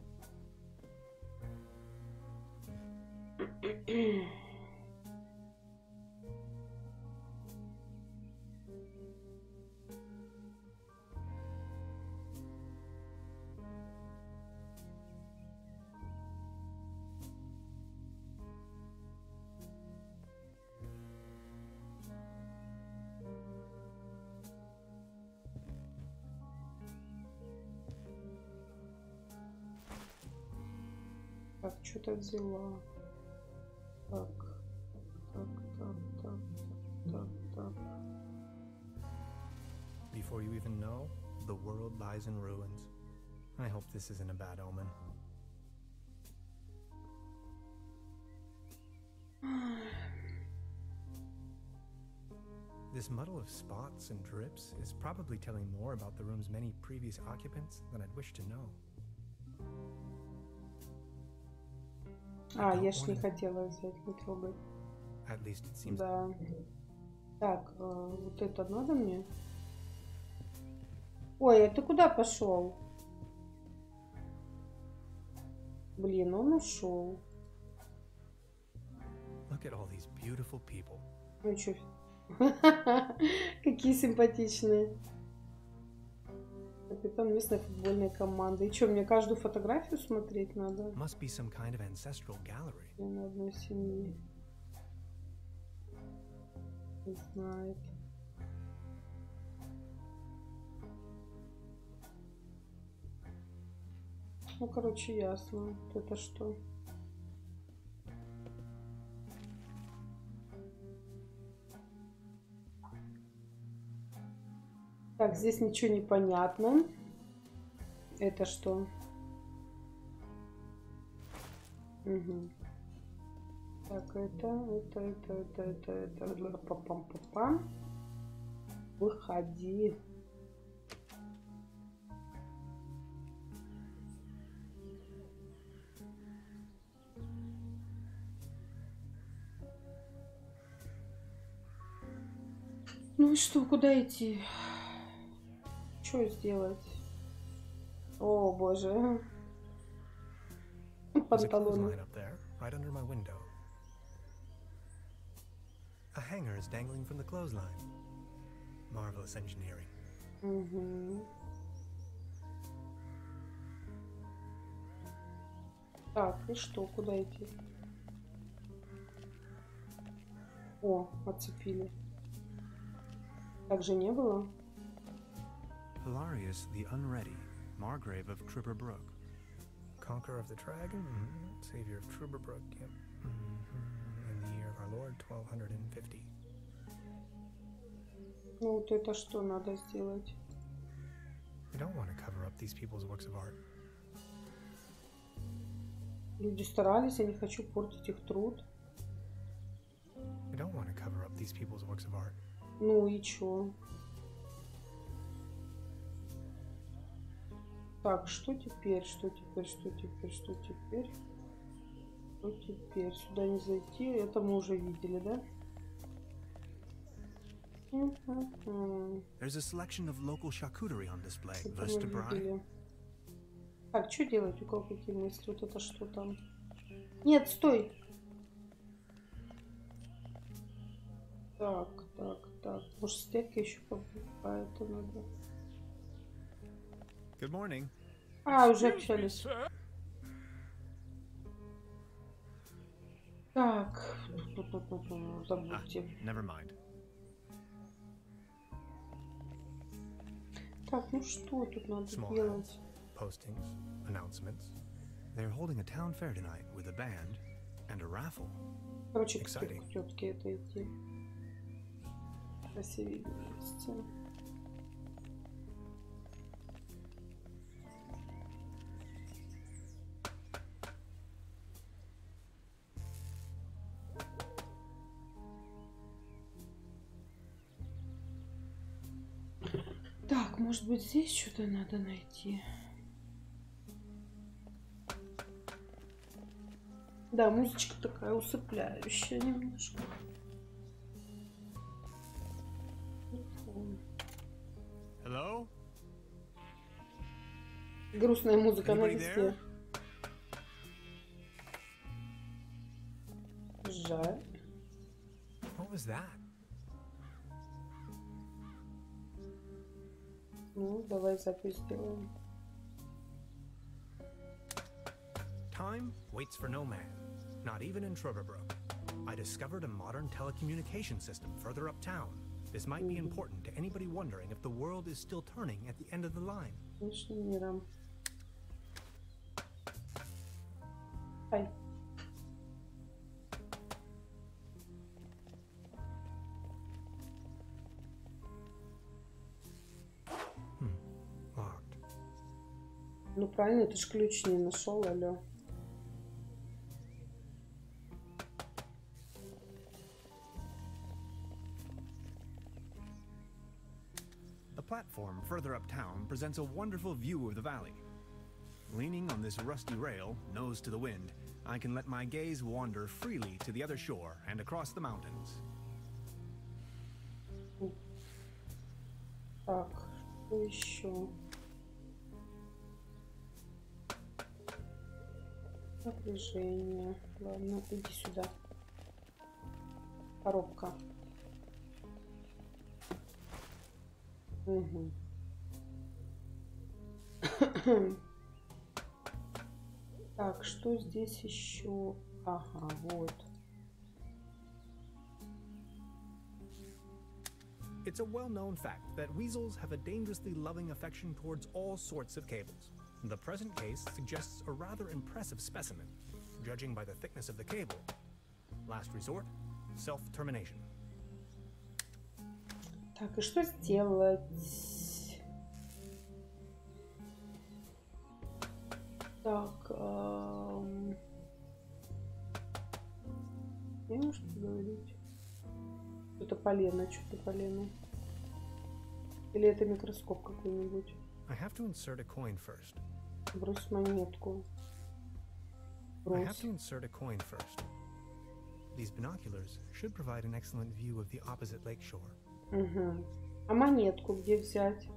Так, что-то взяла. Так. Before you even know, the world lies in ruins. I hope this isn't a bad omen. This muddle of spots and drips is probably telling more about the room's many previous occupants than I'd wish to know. А, я ж не хотела взять, не трогать. At least it seems. Да. Так, вот это надо мне? Ой, а ты куда пошел? Блин, он ушел. Look at all these beautiful people. Ну чё? Какие симпатичные. Капитан местной футбольной команды. И что, мне каждую фотографию смотреть надо? Must be some kind of ancestral gallery. На одной семье. Не знает. Ну, короче, ясно. Вот это что? Так, здесь ничего не понятно. Это что? Угу. Так, это. Пам-пам-пам. Выходи. Ну и что, куда идти? Что сделать? О, боже. Панталоны. A hanger is dangling from the clothesline. Marvelous engineering. Угу. Так, и что, куда идти? О, отцепили. Так же не было? Hilarious the Unready, Margrave of Truberbrook. Conqueror of the Dragon, Savior of Truberbrook, yep. In the year of our Lord, 1250. Ну вот это что надо сделать? I don't want to cover up these people's works of art. Люди старались, я не хочу портить их труд. I don't want to cover up these people's works of art. Ну и чё? Так, что теперь? Что теперь? Что теперь? Что теперь? Что теперь? Сюда не зайти. Это мы уже видели, да? There's a selection of local charcuterie on display. Это мы видели. Так, что делать? У кого какие мысли? Вот это что там? Нет, стой! Так, так, так. Может, стейки еще какая-то надо. Good morning. А, уже общались. Так. Забудьте. Never mind. Так, ну что тут надо делать? Postings, announcements. They're holding a town fair tonight with a band and a raffle. Короче, к тетке это идти. Красивее месте. Так, может быть, здесь что-то надо найти. Да, музычка такая усыпляющая немножко. Hello? Грустная музыка на листе. Жаль. What was that? Ну, давай запись сделаем. Time waits for no man, not even in Truberbrook. I discovered a modern telecommunication system further uptown. This might be important to anybody wondering if the world is still turning at the end of the line. Миром. Ай. Locked. Ну правильно, ты ж ключ не нашел, алло. The platform further uptown presents a wonderful view of the valley. Leaning on this rusty rail, nose to the wind, I can let my gaze wander freely to the other shore and across the mountains. Так, что еще? Напряжение. Ладно, иди сюда. Коробка. Угу. Так, что здесь еще? Ага, вот. It's a well-known fact that weasels have a dangerously loving affection towards all sorts of cables. The present case suggests a rather impressive specimen, judging by the thickness of the cable. Last resort, self-termination. Так, и что сделать? Так, я может поговорить? Что-то полено, что-то полено. Или это микроскоп какой-нибудь? I have to insert a coin first. Брось монетку. I have Брось. to insert a coin first. These binoculars should provide an excellent view of the opposite lakeshore. Угу. А монетку где взять?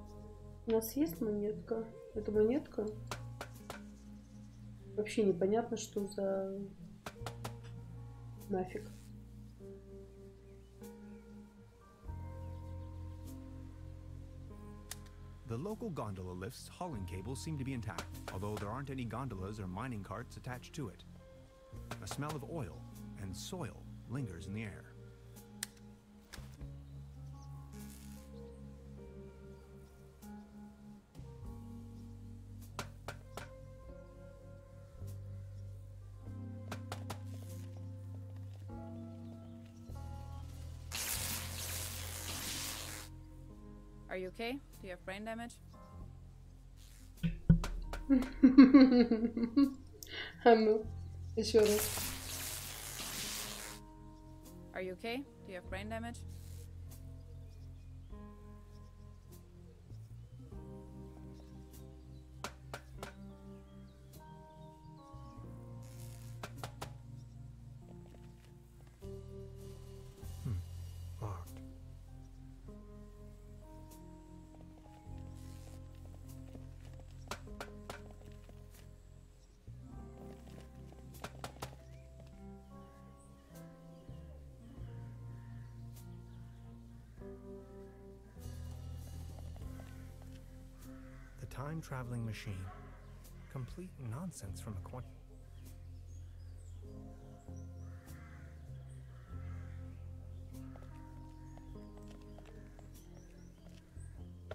У нас есть монетка? Это монетка? Вообще непонятно, что за нафиг. The local gondola lift's hauling cables seem to be intact, although there aren't any gondolas or mining carts attached to it. A smell of oil and soil lingers in the air. Are you okay? Do you have brain damage? А ну, еще раз. Are you okay? Do you have brain damage? Locked. The time-traveling machine. Complete nonsense from a quant.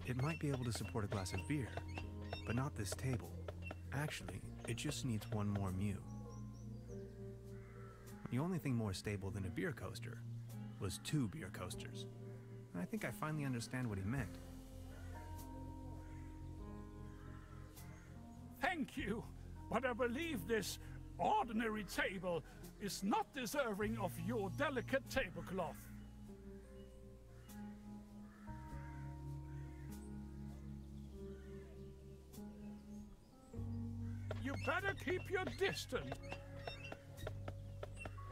It might be able to support a glass of beer, but not this table. Actually, it just needs one more mew. The only thing more stable than a beer coaster was 2 beer coasters. And I think I finally understand what he meant. Thank you, but I believe this ordinary table is not deserving of your delicate tablecloth. You better keep your distance.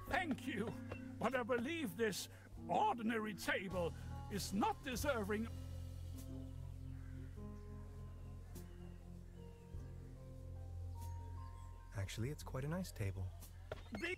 Thank you, but I believe this ordinary table is not deserving. Actually, it's quite a nice table. Be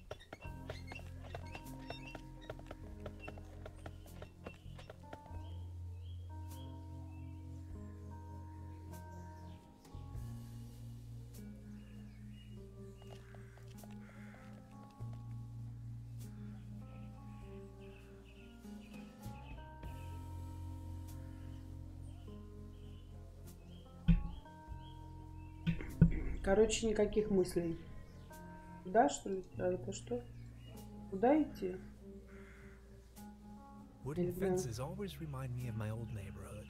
Короче, никаких мыслей. Да, что ли? А это что? Куда идти? Wooden fences always remind me of my old neighborhood.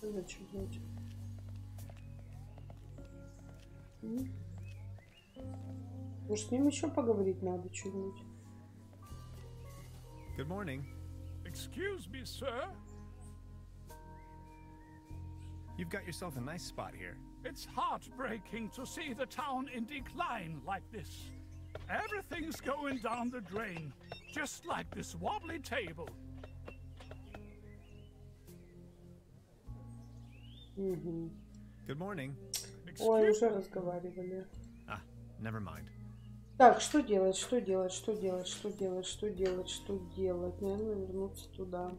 Зачем делать? Может, с ним еще поговорить надо что-нибудь? Good morning. Excuse me, sir. You've got yourself a nice spot here. It's heartbreaking to see the town in decline like this. Everything's going down the drain, just like this wobbly table. Good morning. Ой, уже разговаривали. Ah, never mind. Так, что делать, что делать, что делать, что делать, что делать, что делать? Наверное, вернуться туда.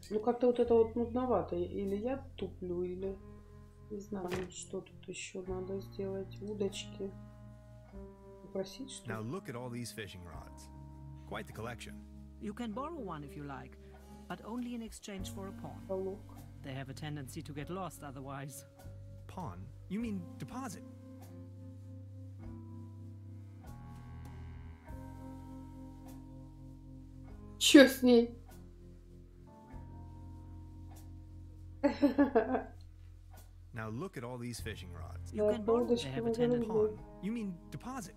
Ну, как-то вот это вот нудновато. Или я туплю, или... Не знаю, что тут еще надо сделать. Удочки. Попросить, что ли? Now look at all these fishing rods. Quite the collection. You can borrow one if you like, but only in exchange for a pawn. Полок. They have a tendency to get lost otherwise. Pawn? You mean deposit? Чё с ней? Now look at all these fishing rods. You can borrow. They have a tendency. Pawn? You mean deposit?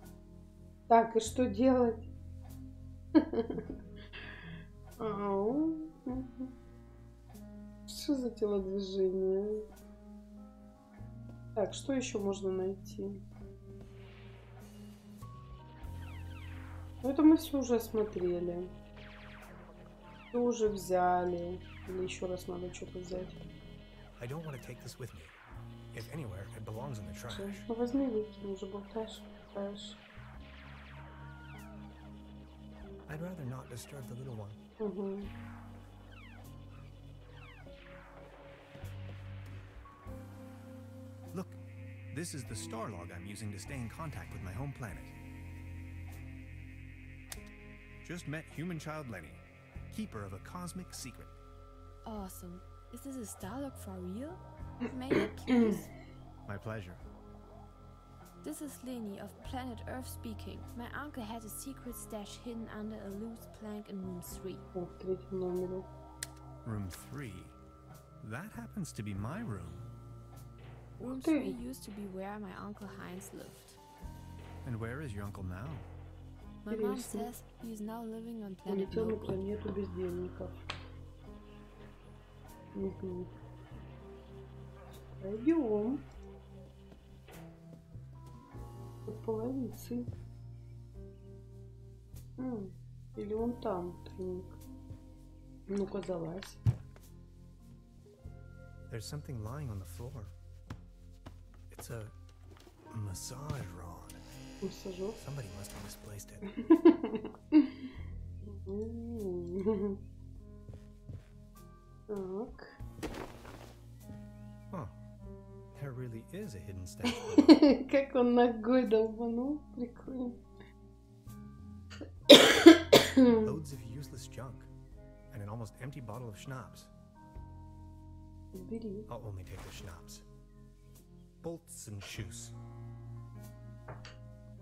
Так, и что делать? Что за телодвижение? Так, что еще можно найти? Ну, это мы все уже смотрели. Уже взяли. Или еще раз надо что-то взять. I don't want to take this with me. If anywhere, it belongs in the trash. Ну возьми, выкинь, уже болтаешь. I'd rather not disturb the little one. Угу. Look, this is the star log I'm using to stay in contact with my home planet. Just met human child Lenny, keeper of a cosmic secret. Awesome. Is this a Starlog for real? May I please? My pleasure. This is Lenny of Planet Earth speaking. My uncle had a secret stash hidden under a loose plank in room 3. В третьем номере. Room 3? That happens to be my room. Room 3 used to be where my uncle Heinz lived. And where is your uncle now? My mom says he is now living on planet Улетел на Notebook. планету бездельников. Угу. Пойдем. Под половицей. Или он там, тайник. Ну-ка, залазь. There's something lying on the floor. It's a massage rod. Массажер. Somebody must have misplaced it. Так. Huh. There really is a hidden stash. Как он ногой долбанул. Прикольно. Loads of useless junk. And an almost empty bottle of schnapps. Бери. I'll only take the schnapps. Bolts and shoes.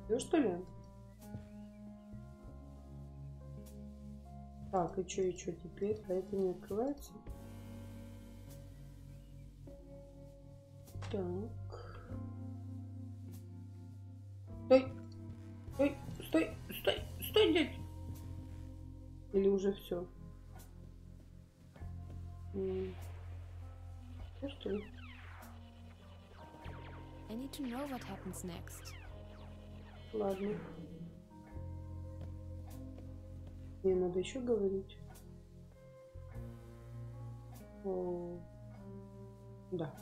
Всё, что ли? Так, и чё теперь? А это не открывается? Так. Стой! Стой! Стой! Стой! Стой, дядь! Или уже все? Что ли? I need to know what happens next. Ладно. Мне надо еще говорить. О, да.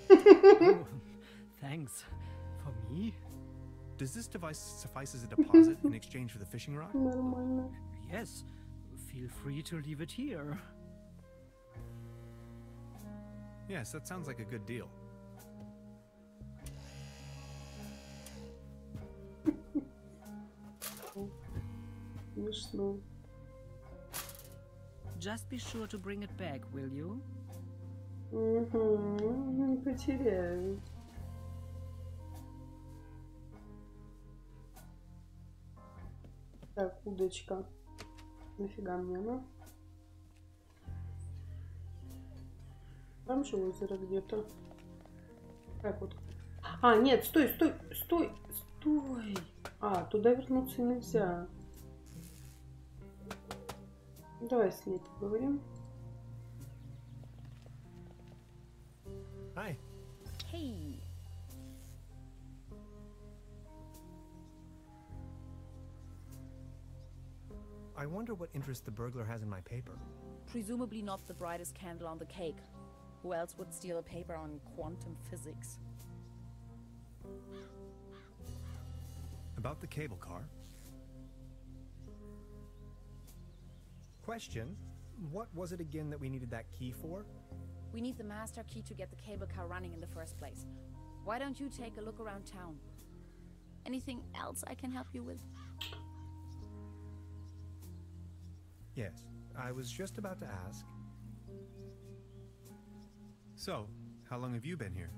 Oh, thanks. For me? Does this device suffice as a deposit in exchange for the fishing rod? Нормально. Yes. Feel free to leave it here. Yes, that sounds like a good deal. Смешно. Just be sure to bring it back, will you? Не потеряю. Так, удочка. Нафига мне она? Там же озеро где-то. Так вот. А, нет, стой, стой, стой, стой. А, туда вернуться нельзя. Давай с ней поговорим. Hi. Hey. I wonder what interest the burglar has in my paper. Presumably not the brightest candle on the cake. Who else would steal a paper on quantum physics? About the cable car. Question, what was it again that we needed that key for? We need the master key to get the cable car running in the first place. Why don't you take a look around town? Anything else I can help you with? Yes, I was just about to ask. So, how long have you been here?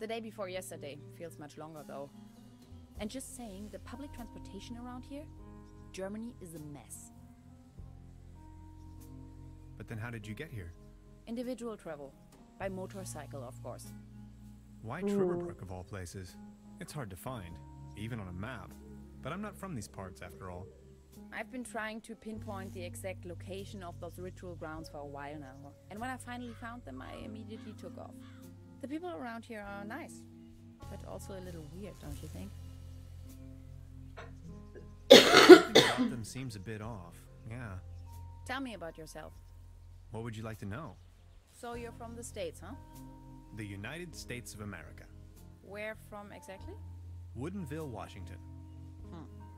The day before yesterday. Feels much longer though. And just saying, the public transportation around here, Germany is a mess. But then how did you get here? Individual travel. By motorcycle, of course. Why Truberbrook of all places? It's hard to find, even on a map. But I'm not from these parts after all. I've been trying to pinpoint the exact location of those ritual grounds for a while now. And when I finally found them, I immediately took off. The people around here are nice. But also a little weird, don't you think? Something about them seems a bit off. Yeah. Tell me about yourself. What would you like to know? So you're from the States, huh? The United States of America. Where from exactly? Woodinville, Washington.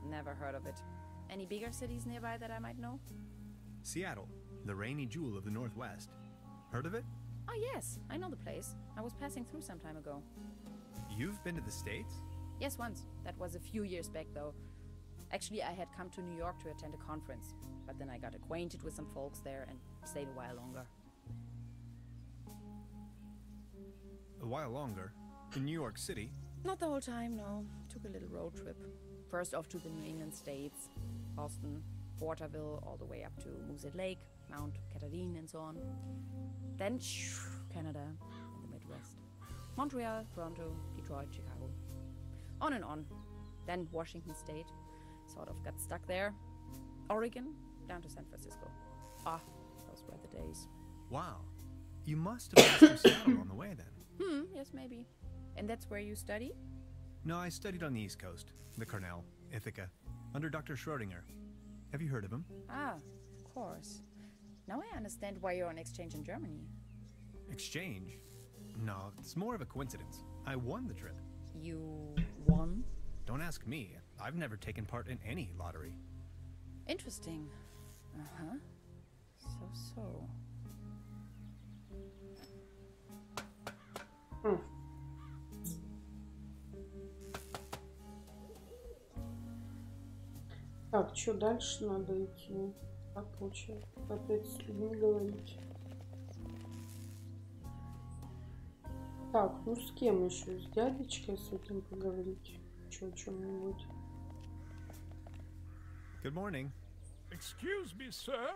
Never heard of it. Any bigger cities nearby that I might know? Seattle, the rainy jewel of the Northwest. Heard of it? Oh yes, I know the place. I was passing through some time ago. You've been to the States? Yes, once. That was a few years back though. Actually, I had come to New York to attend a conference, but then I got acquainted with some folks there and stayed a while longer. A while longer? In New York City? Not the whole time, no. Took a little road trip. First off to the New England states, Boston, Waterville, all the way up to Moosehead Lake, Mount Catherine and so on. Then Canada and the Midwest. Montreal, Toronto, Detroit, Chicago. On and on. Then Washington State. Sort of got stuck there. Oregon, down to San Francisco. Ah, those were the days. Wow. You must have passed through Seattle on the way then. Yes, maybe. And that's where you study? No, I studied on the East Coast. The Cornell, Ithaca, under Dr. Schrodinger. Have you heard of him? Ah, of course. Now I understand why you're on exchange in Germany. Exchange? No, it's more of a coincidence. I won the trip. You won? Don't ask me. I've never taken part in any lottery. Interesting. Uh-huh. So. Так, что дальше надо идти? Как лучше опять с людьми говорить? Так, ну с кем еще? С дядечкой с этим поговорить? Что, о чем-нибудь? Good morning. Excuse me, sir?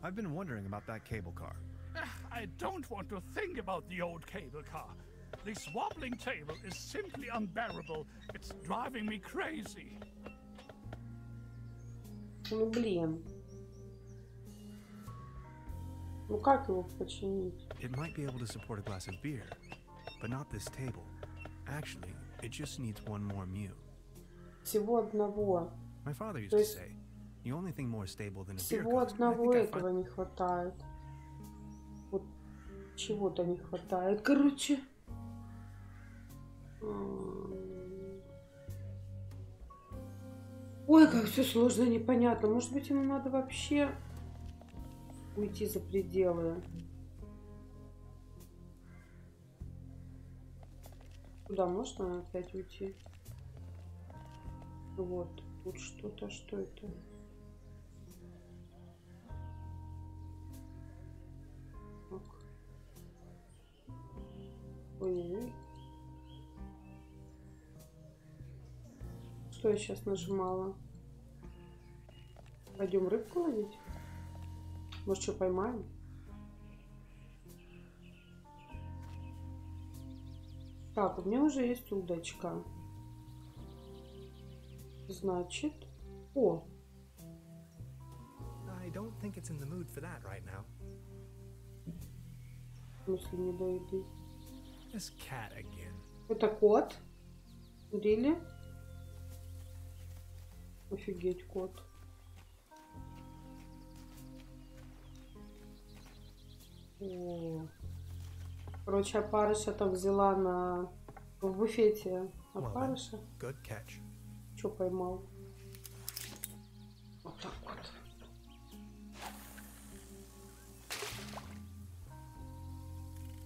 I've been wondering about that cable car. I don't want to think about the old cable car. This wobbling table is simply unbearable. It's driving me crazy. Ну блин. Ну как его починить? It might be able to support a glass of beer, but not this table. Actually, it just needs one more mew. Всего одного. My father used to say, the only thing more stable than a beer Всего coaster. одного этого не хватает. Вот чего-то не хватает. Короче. Ой, как все сложно, непонятно. Может быть, ему надо вообще уйти за пределы. Куда можно опять уйти? Вот, тут что-то, что это? Ой-ой-ой. Что я сейчас нажимала? Пойдем рыбку ловить? Может, что поймаем? Так, у меня уже есть удочка. Значит... О! I don't think it's in the mood for that right now. В смысле, не до еды? This cat again. Это кот? Really? Офигеть, кот. О. Короче, опарыша там взяла в буфете опарыша. Good catch. Что поймал? Вот так вот.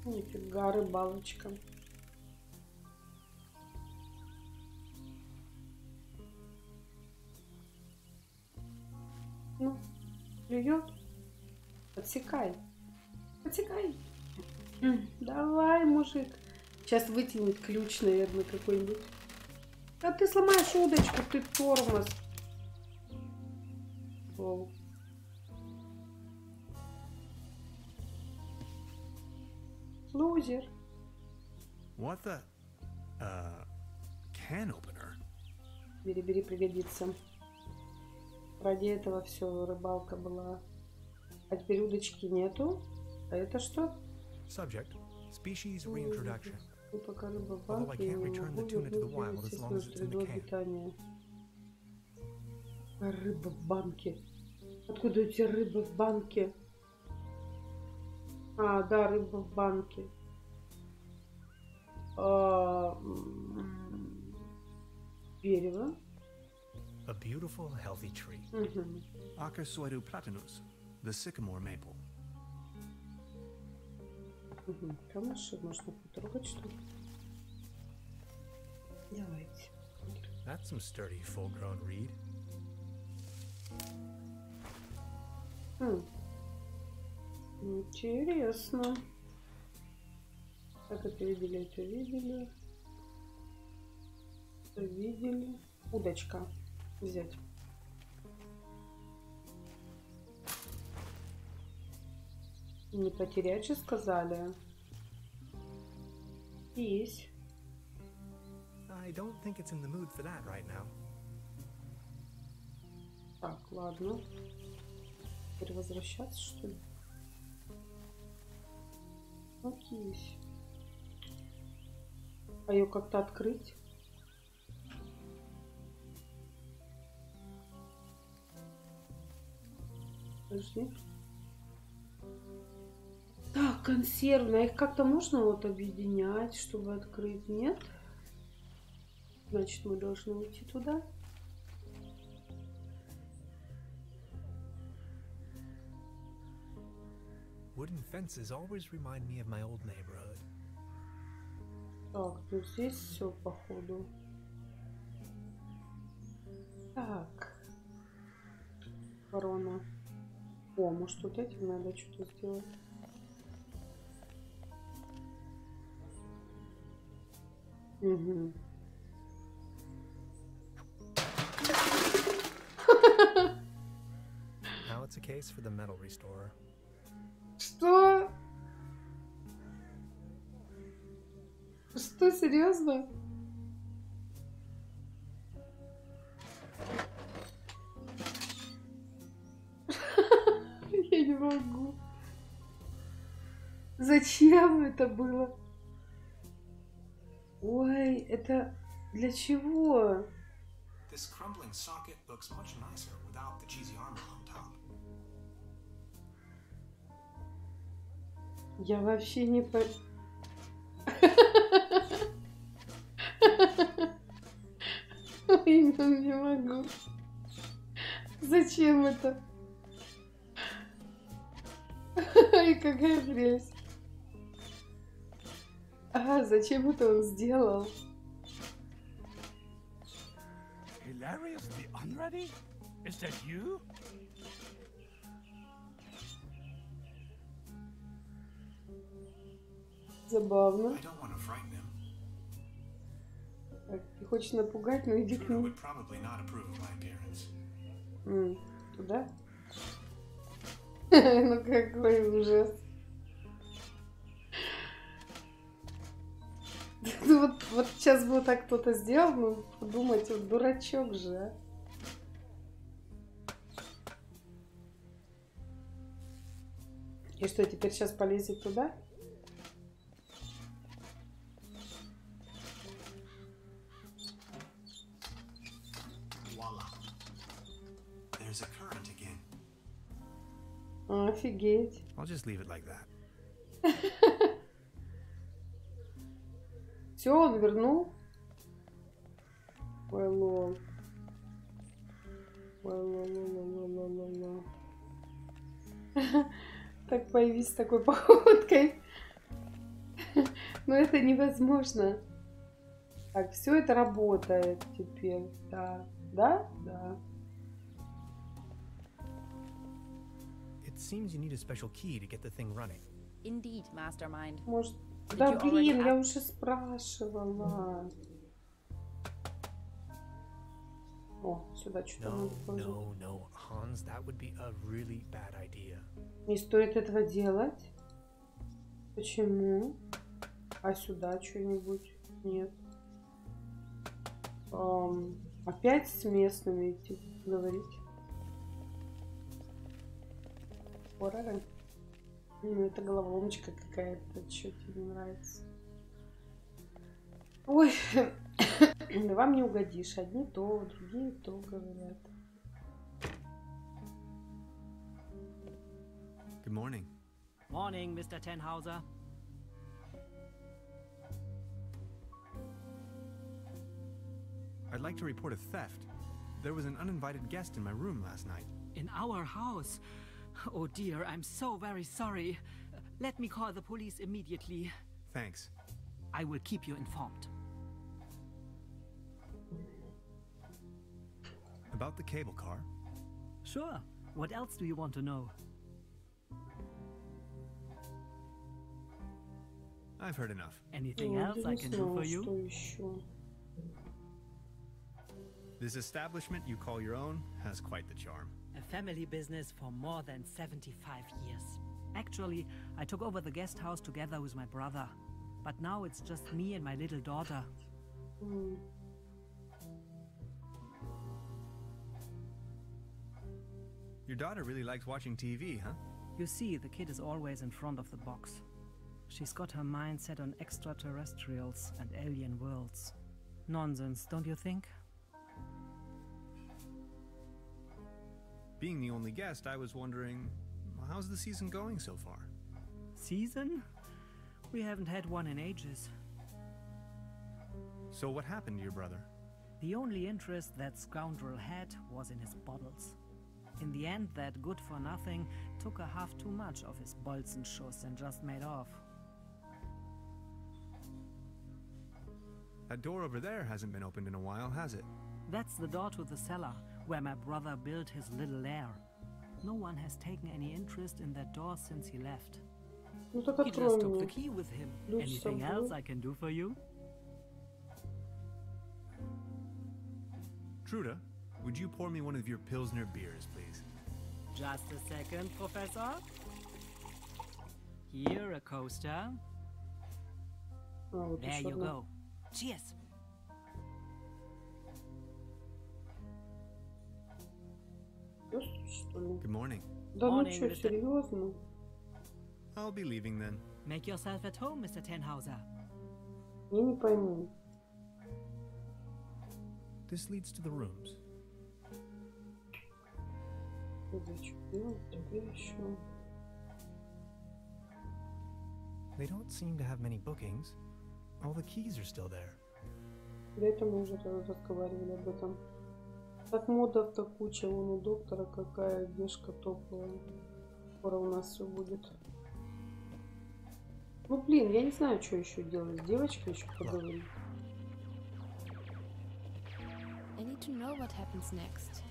Нифига, рыбалочка. Ну, клюет. Подсекай. Подсекай. Давай, мужик. Сейчас вытянет ключ, наверное, какой-нибудь. А ты сломаешь удочку, ты тормоз. Воу. Лузер. What the? Can opener? Бери, пригодится. Ради этого все, рыбалка была. А теперь удочки нету. А это что? Subject: species reintroduction. И пока рыба в Although I банке, я can't не return the могу tuna to the wild вернуть as long as it's in the среду can. обитания. Рыба в банке. Откуда у тебя рыба в банке? А, да, рыба в банке. Дерево. A beautiful, healthy tree. Acer soidu platanus, the sycamore maple. Камыши можно потрогать, что ли? Давайте. That's some sturdy, full-grown reed. Интересно. Так, это видели, это видели. Это видели. Удочка. Взять. Не потерять же сказали. Есть. I don't think it's in the mood for that right now. Так, ладно. Теперь возвращаться, что ли? Окей. А ее как-то открыть? Подожди. Так, консервные. Их как-то можно вот объединять, чтобы открыть? Нет? Значит, мы должны уйти туда. Wooden fences always remind me of my old neighborhood. Так, ну здесь все походу. Так. Корона. О, может вот этим надо что-то сделать. Угу. Now it's a case for the metal restorer. Что? Что, серьезно? Я не могу. Зачем это было? Ой, это для чего? This crumbling socket looks much nicer without the cheesy armor on top. Я вообще не по... Ой, ну не могу. Зачем это? Ой, какая грязь. А, зачем это он сделал? Hilarious the Unready? Is that you? Забавно. I don't want to frighten him. Так, ты хочешь напугать, но иди к Trudeau нему. would probably not approve of my appearance. Туда? Ну какой ужас. Ну, вот сейчас бы так кто-то сделал, ну, подумать, вот дурачок же, а. И что, теперь сейчас полезет туда? Voila. There's a current again. Офигеть. I'll just leave it like that. Все, он вернул. Ой, лол. Ой, лол. Так появись с такой походкой. Но это невозможно. Так, все это работает теперь. Да. Да? Да. It seems you need a special key to get the thing running. Indeed, Mastermind. Может... Did Да you already блин, я ask- уже спрашивала. О, сюда что-то No, надо положить. no, Hans, that would be a really bad idea. Не стоит этого делать. Почему? А сюда что-нибудь? Нет. Опять с местными идти говорить? Ну, это головоломочка какая-то. Что тебе не нравится? Ой, вам не угодишь. Одни то, другие то говорят. Good morning. Morning, Mr. Tenhauser. I'd like to report a theft. There was an uninvited guest in my room last night. In our house? Oh dear, I'm so very sorry. Let me call the police immediately. Thanks. I will keep you informed. About the cable car? Sure. What else do you want to know? I've heard enough. Anything else I can do for you? This establishment you call your own has quite the charm. A family business for more than 75 years. Actually, I took over the guest house together with my brother. But now it's just me and my little daughter. Your daughter really likes watching TV, huh? You see, the kid is always in front of the box. She's got her mind set on extraterrestrials and alien worlds. Nonsense, don't you think? Being the only guest, I was wondering, how's the season going so far? Season? We haven't had one in ages. So what happened to your brother? The only interest that scoundrel had was in his bottles. In the end, that good-for-nothing took a half too much of his Bolzenschuss and just made off. That door over there hasn't been opened in a while, has it? That's the door to the cellar, where my brother built his little lair. No one has taken any interest in that door since he left. He just took the key with him. Anything else I can do for you? Truda, would you pour me one of your Pilsner beers, please? Just a second, Professor. Here, a coaster. There you go. Cheers. Good morning. Да ну чё, серьезно? I'll be leaving then. Make yourself at home, Mr. Tenhauser. Я не пойму. This leads to the rooms. They don't seem to have many bookings. All the keys are still there. Да это мы уже разговаривали об этом. Так модов-то куча, вон у доктора какая одежка топовая. Скоро у нас все будет. Ну блин, я не знаю, что еще делать. С девочкой еще поговорить. I need to know what happens next.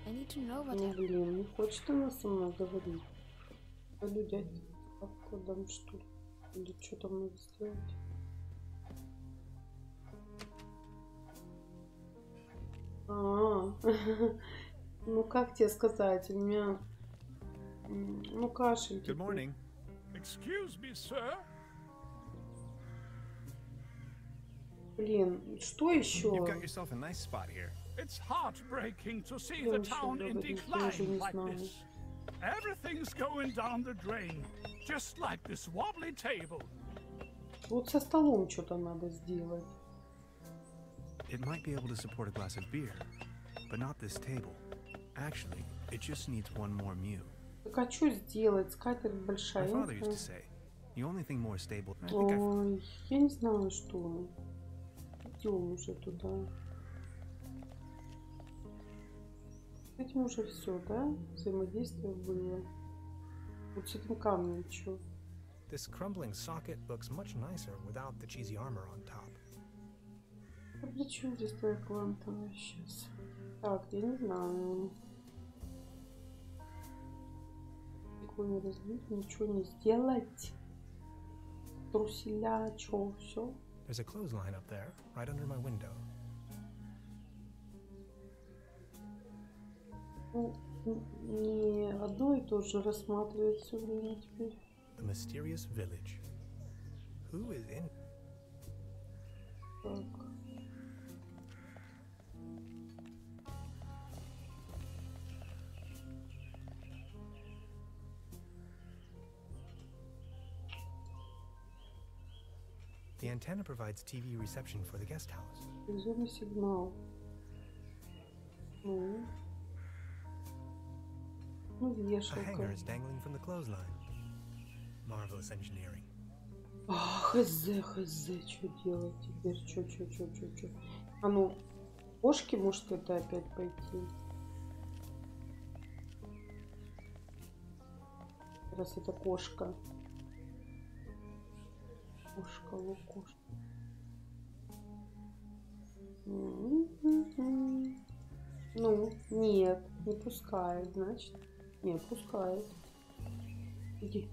I need to know what Ну happens. блин, не хочет она со мной говорить. Полюдять по входам, что ли? Или что там надо сделать? Ну как тебе сказать, у меня ну кашель. Good morning. Excuse me, sir. Блин, что еще? You've got yourself a nice spot here. It's heartbreaking to see the town in decline like this. Everything's going down the drain, just like this wobbly table. Вот со столом что-то надо сделать. It might be able to support a glass of beer, but not this table. Actually, it just needs one more mew. Так а что сделать? Скатерть My большая. father used to say, the only thing more stable. I think Ой, я не знаю, что. Идем уже туда. С этим уже все, да? Взаимодействие было. Вот с этим камнем что? This crumbling socket looks much nicer without the cheesy armor on top. А при чем здесь твоя квантовая сейчас? Так, я не знаю. Никого не разбить, ничего не сделать. Труселя, чё, все? There's a clothesline up there, right under my window. Ну, не одно и то же рассматривать все время теперь. The mysterious village. Who is in? Так. The antenna provides TV reception for the guest house. Телевизионный сигнал. Ну, A вешалка. hanger is dangling from the clothesline. Marvelous engineering. Хз, что делать теперь? Чё? А ну, кошки, может, это опять пойти? Раз это кошка. Кошка. Ну, нет, не пускает, значит. Не пускает. Иди.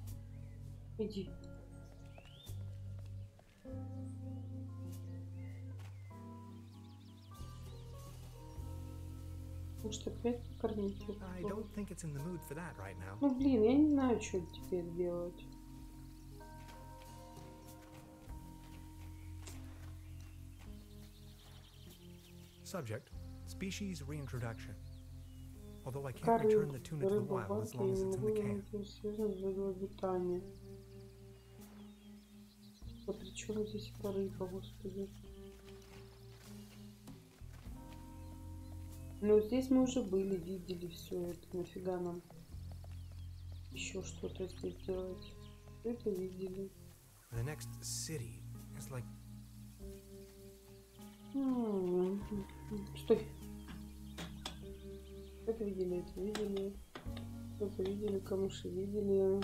Может, опять покормить? I don't think it's in the mood for that right now. Ну, блин, я не знаю, что теперь делать. Subject: species reintroduction. Although I can't return the tuna to the wild as long as it's in the can. Причем здесь эта рыба, господи. Ну, здесь мы уже были, видели все это. Нафига нам еще что-то здесь делать? Это видели. The next city is like... Стой. Это видели, это видели, камыши видели.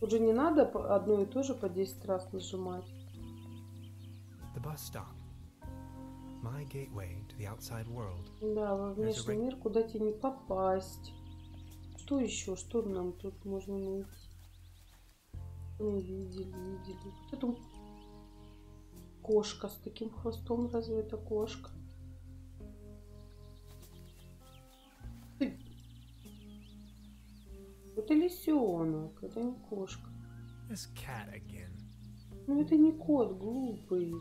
Уже не надо одно и то же по 10 раз нажимать. The bus stop. My gateway to the outside world. Да, во внешний мир, куда тебе не попасть. Что еще? Что нам тут можно найти? Мы видели. Вот эту кошка с таким хвостом. Разве это кошка? Это лисенок, это не кошка. This cat again. Ну это не кот, глупый.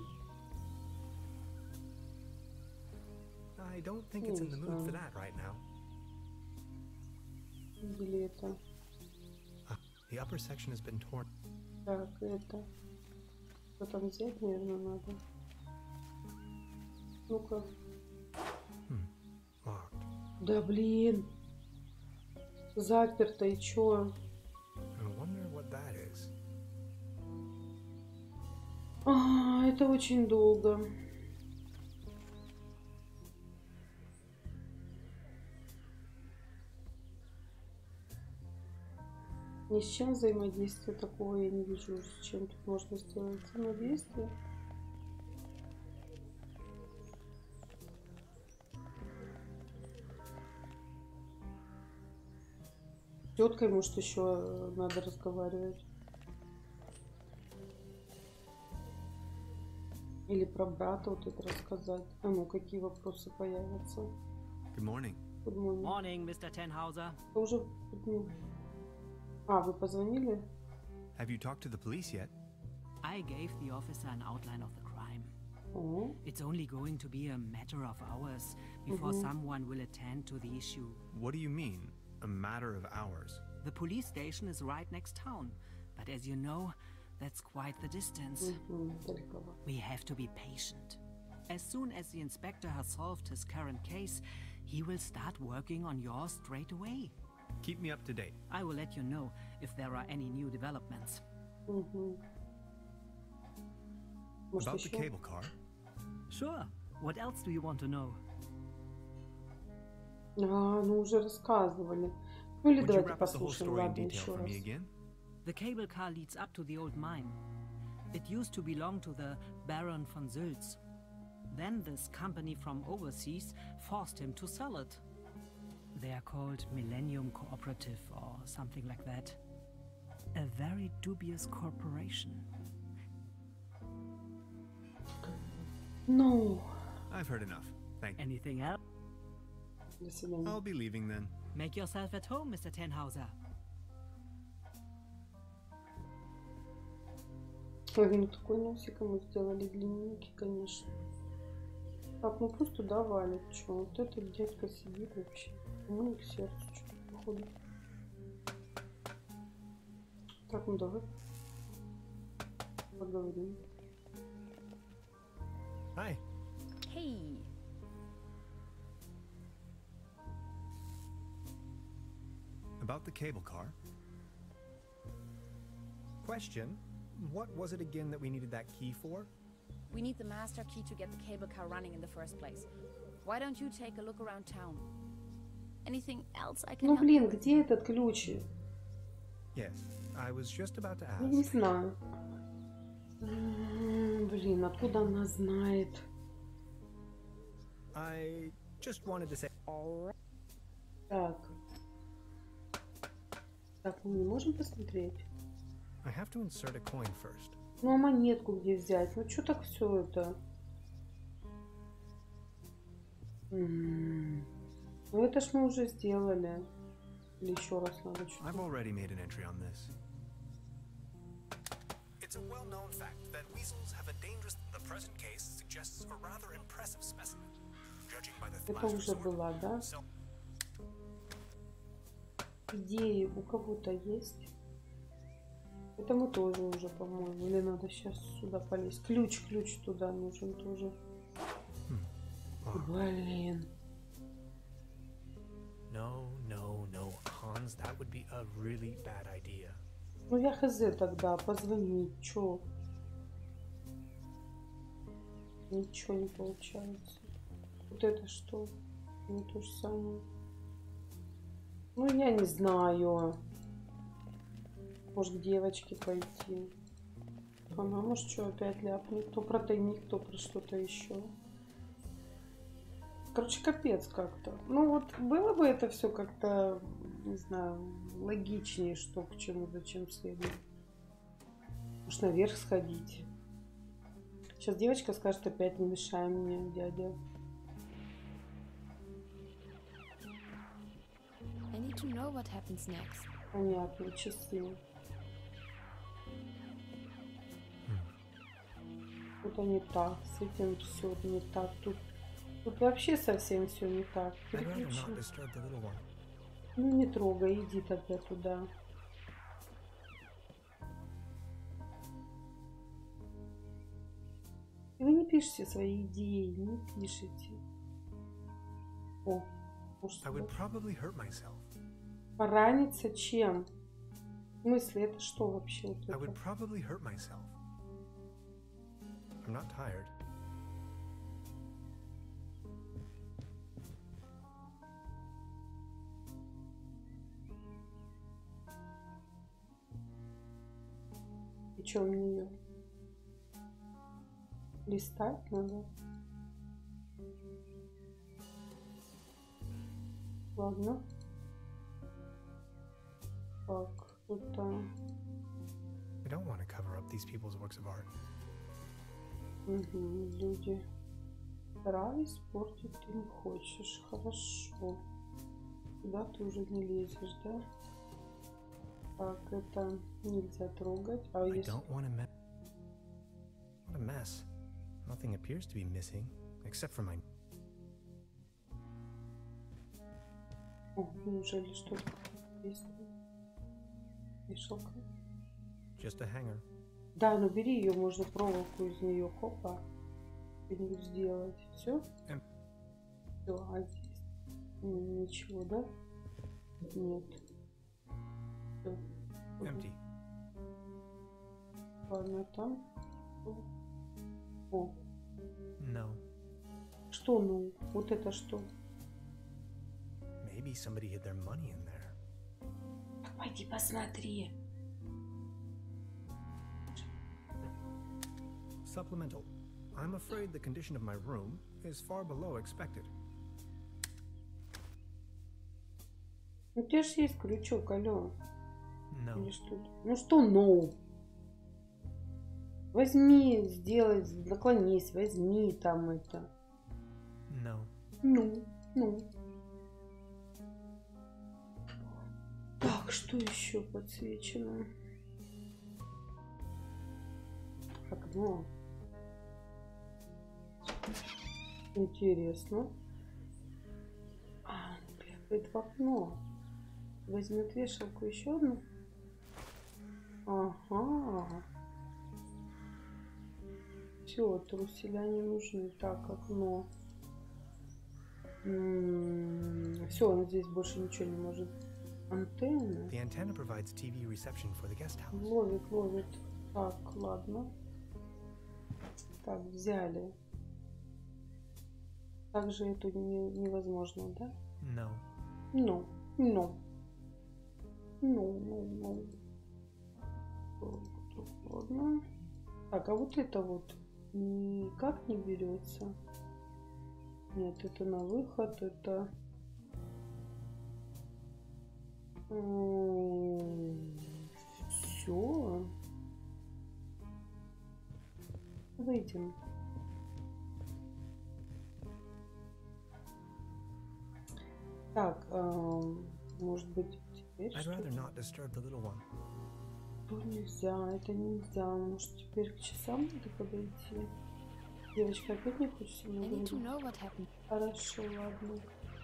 I don't think it's in the mood for that right now. Или это? The upper section has been torn. Так, это. Что там взять, наверное, надо. Ну-ка. Locked. Да блин. Заперто, и чё? I wonder what that is. Это очень долго. Ни с чем взаимодействия такого я не вижу. С чем тут можно сделать взаимодействие? С теткой, может, еще надо разговаривать. Или про брата вот это рассказать. А ну, какие вопросы появятся? Good morning. Good morning. Morning, Mr. Tenhauser. Уже... вы позвонили? Have you talked to the police yet? I gave the officer an outline of the crime. Oh. It's only going to be a matter of hours before someone will attend to the issue. What do you mean, a matter of hours? The police station is right next town, but as you know, that's quite the distance. We have to be patient. As soon as the inspector has solved his current case, he will start working on yours straight away. Keep me up to date. I will let you know if there are any new developments. About the cable car? Sure. What else do you want to know? Ну уже рассказывали. Ну или Would you давайте wrap up the whole послушаем, story in ладно, detail еще for раз. me again? The cable car leads up to the old mine. It used to belong to the Baron von Sülz. Then this company from overseas forced him to sell it. They are called Millennium Cooperative or something like that. A very dubious corporation. No. I've heard enough. Thank you. Anything else? До свидания. I'll be leaving then. Make yourself at home, Mr. Tenhauser. Ой, ну такой носик мы сделали длинненький, конечно. Так, ну пусть туда валит. Че, вот этот дядька сидит вообще. Ну, к сердцу что-то походу. Так, ну давай. Поговорим. Hi. Hey. About the cable car? Question. What was it again that we needed that key for? We need the master key to get the cable car running in the first place. Why don't you take a look around town? Anything else I can Ну help блин, you with? где этот ключ? Yes, I was just about to Я не ask. знаю. Блин, откуда она знает? I just wanted to say. Так. Так, мы не можем посмотреть? I have to insert a coin first. Ну а монетку где взять? Ну что так все это? Ну это ж мы уже сделали. Или еще раз надо что-то? I've already made an entry on this. It's a well-known fact that weasels have a dangerous. The present case suggests a rather impressive specimen. Judging by the Это уже была, да? Идеи у кого-то есть? Это мы тоже уже, по-моему. Или надо сейчас сюда полезть? Ключ туда нужен тоже. Блин. No, Hans, that would be a really bad idea. Ну я хз тогда, позвонить, чё? Ничего не получается. Вот это что? Не то же самое. Ну я не знаю. Может к девочке пойти. Она может что опять ляпнет. То про тайник, то про что-то еще. Короче, капец как-то. Ну вот было бы это все как-то, не знаю, логичнее, что к чему, зачем следует. Может наверх сходить. Сейчас девочка скажет опять: не мешай мне, дядя. I need to know what happens next. Понятно, часы. Тут не так, с этим все не так. Тут вообще совсем все не так. I'd rather Переключи. not disturb the little one. Ну не трогай, иди тогда туда. И вы не пишите свои идеи, не пишите. О, может, I would probably hurt myself. пораниться чем? В смысле, это что вообще? Вот I would это? probably hurt myself. I'm not tired. И что мне ее? Листать надо? Ладно. Так, это... I don't want to cover up these people's works of art. Угу, люди. Старались, портить ты не хочешь. Хорошо. Куда ты уже не лезешь, да? Так, это нельзя трогать. А I если... don't want to What a mess. Nothing appears to be missing, except for my... О, неужели что-то есть? Вешалка. Just a hanger. Да, ну бери ее, можно проволоку из нее, хопа, что-нибудь сделать. Все? Все, а здесь ничего, да? Нет. Всё. Empty. Ладно, там. О, No. что ну? Вот это что? Maybe somebody hid their money in there. Так пойди посмотри. Supplemental. I'm afraid the condition of my room is far below expected. Ну, у тебя же есть крючок, алло. No. Или что? Ну что, no? Возьми, сделай, наклонись, возьми там это. No. Ну. Так, что еще подсвечено? Окно. Интересно. А, бегает в окно. Возьмет вешалку еще одну. Ага. Все, труселя не нужны. Так, окно. Все, он здесь больше ничего не может. Антенна. The antenna provides TV reception for the guest house. Ловит. Так, ладно. Так, взяли. Также эту невозможно, да? No. No. Ладно. Так, а вот это вот никак не берется. Нет, это на выход, это... Все. Выйдем. Так, может быть, теперь что-то? Нельзя, это нельзя. Может, теперь к часам надо подойти? Девочка, опять не хочет со мной говорить? Хорошо, ладно.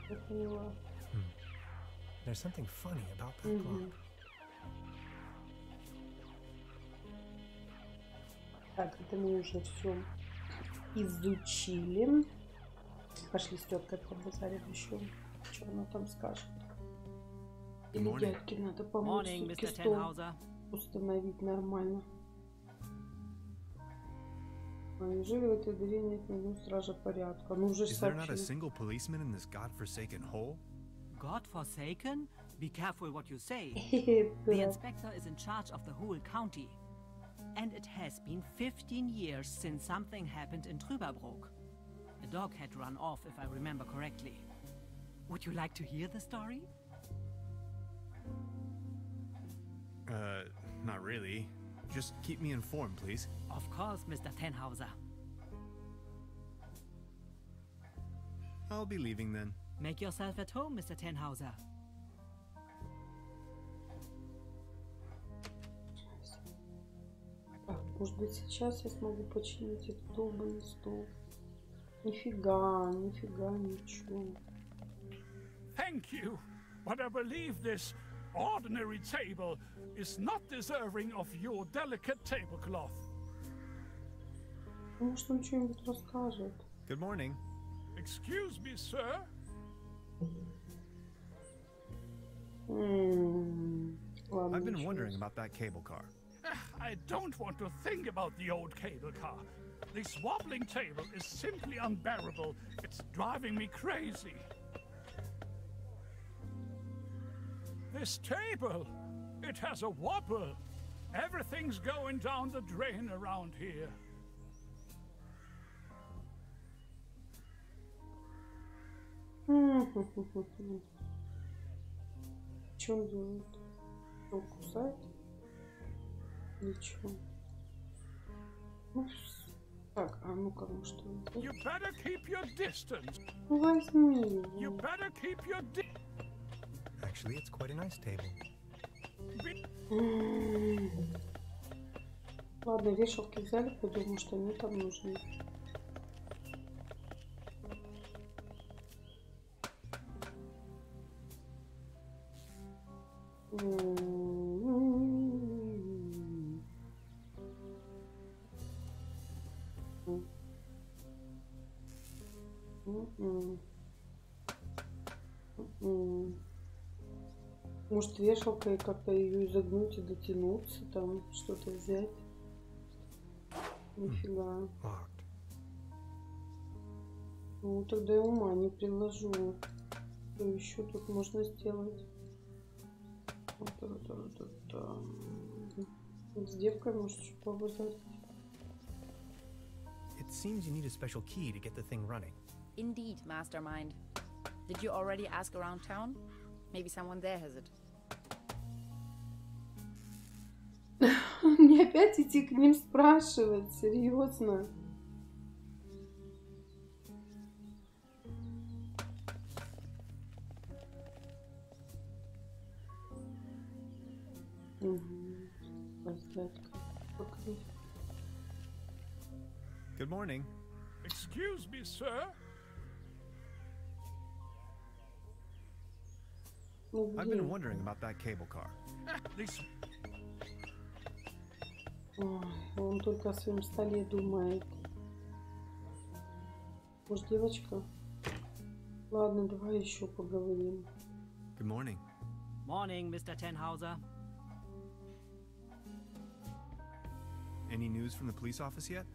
Я поняла. There's something funny about that clock. Так, это мы уже все изучили. Пошли с теткой побазарим еще. Что она там скажет? Или дядьке надо помочь все-таки стол установить нормально. Неужели в этой дыре нет ни одной стража порядка? Ну уже сообщили. God-forsaken? Be careful what you say. The inspector is in charge of the whole county. And it has been 15 years since something happened in Truberbrook. A dog had run off, if I remember correctly. Would you like to hear the story? Not really. Just keep me informed, please. Of course, Mr. Tenhauser. I'll be leaving then. Make yourself at home, Mr. Tenhauser. Может быть, сейчас я смогу починить этот долбанный стол. Нифига, ничего. Thank you, but I believe this ordinary table is not deserving of your delicate tablecloth. Может, он что-нибудь расскажет. Good morning. Excuse me, sir. I've been wondering about that cable car. I don't want to think about the old cable car. This wobbling table is simply unbearable. It's driving me crazy. This table, it has a wobble. Everything's going down the drain around here. Что он делает? Он кусает? Ничего. Так, а ну-ка, ну что? You better keep your distance. Ну возьми его. You better keep your distance. Actually, it's quite a nice table. Ладно, вешалки взяли, пойдем, может, они там нужны. Может, вешалкой как-то ее изогнуть и дотянуться, там что-то взять. Нифига. Ну, тогда я ума не приложу. Что еще тут можно сделать? С девкой, может, что побазарить. It seems you need a special key to get the thing running. Indeed, mastermind. Did you already ask around town? Maybe someone there has it. Мне опять идти к ним спрашивать, серьезно. Good morning. Excuse me, sir. I've been wondering about that cable car. Ой, он только о своем столе думает. Может, девочка? Ладно, давай еще поговорим. Good morning. Morning, Mr. Tenhauser. Any news from the police office yet?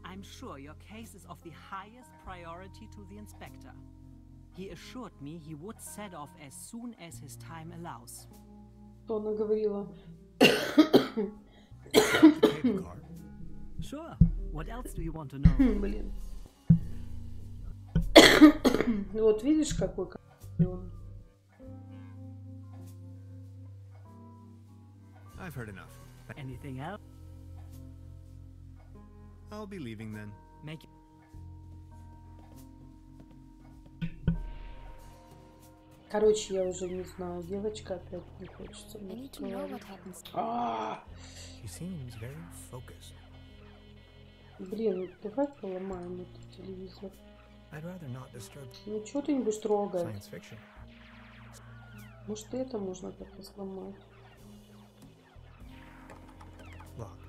I'm sure your case is of the highest priority to the inspector. He assured me he would set off as soon as his time allows. Что она говорила? Sure. What else do you want to know? Блин. Ну вот видишь, какой он. I've heard enough. Anything else? I'll be leaving then. Make Короче, я уже не знаю. Девочка опять не хочется. I need to know what happens. She seems very focused. Блин, давай поломаем этот телевизор. I'd rather not disturb Ну, что ты не будешь трогать? science fiction. Может, это можно как-то сломать? Locked.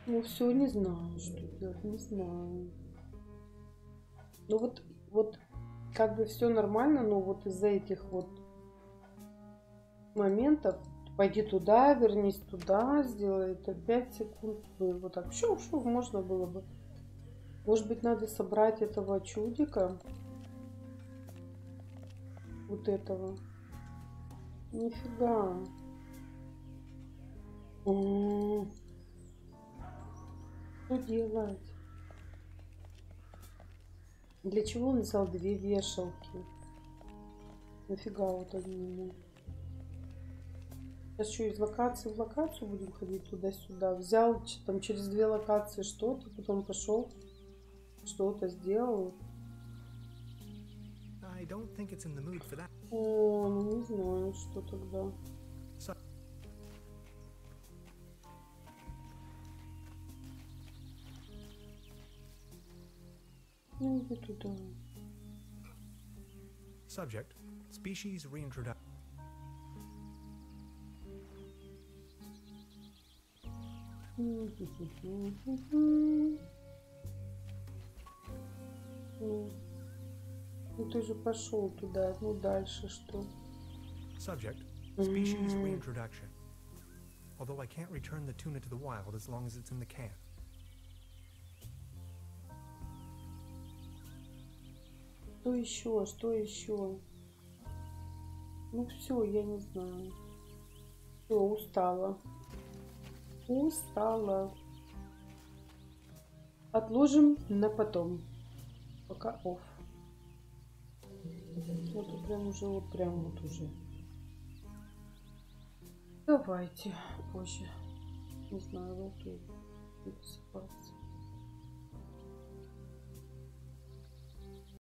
Ну, все, не знаю, что делать, не знаю. Ну, вот, как бы все нормально, но вот из-за этих вот моментов пойди туда, вернись туда, сделай это 5 секунд. Вот так, шоу, можно было бы. Может быть, надо собрать этого чудика. Вот этого. Нифига. Что делать? Для чего он взял 2 вешалки? Нафига вот они? Сейчас что, из локации в локацию будем ходить туда-сюда? Взял там через 2 локации что-то, потом пошел, что-то сделал. I don't think it's in the mood for that. О, ну не знаю, что тогда. Ну иди туда. Subject: species reintroduction. Ну ты же пошел туда, ну дальше что? Subject: species reintroduction. Although I can't return the tuna to the wild as long as it's in the can. Что еще? Что еще? Ну все, я не знаю. Все, устала. Устала. Отложим на потом. Пока off. Вот прям уже, вот прям вот уже. Давайте позже. Не знаю, окей.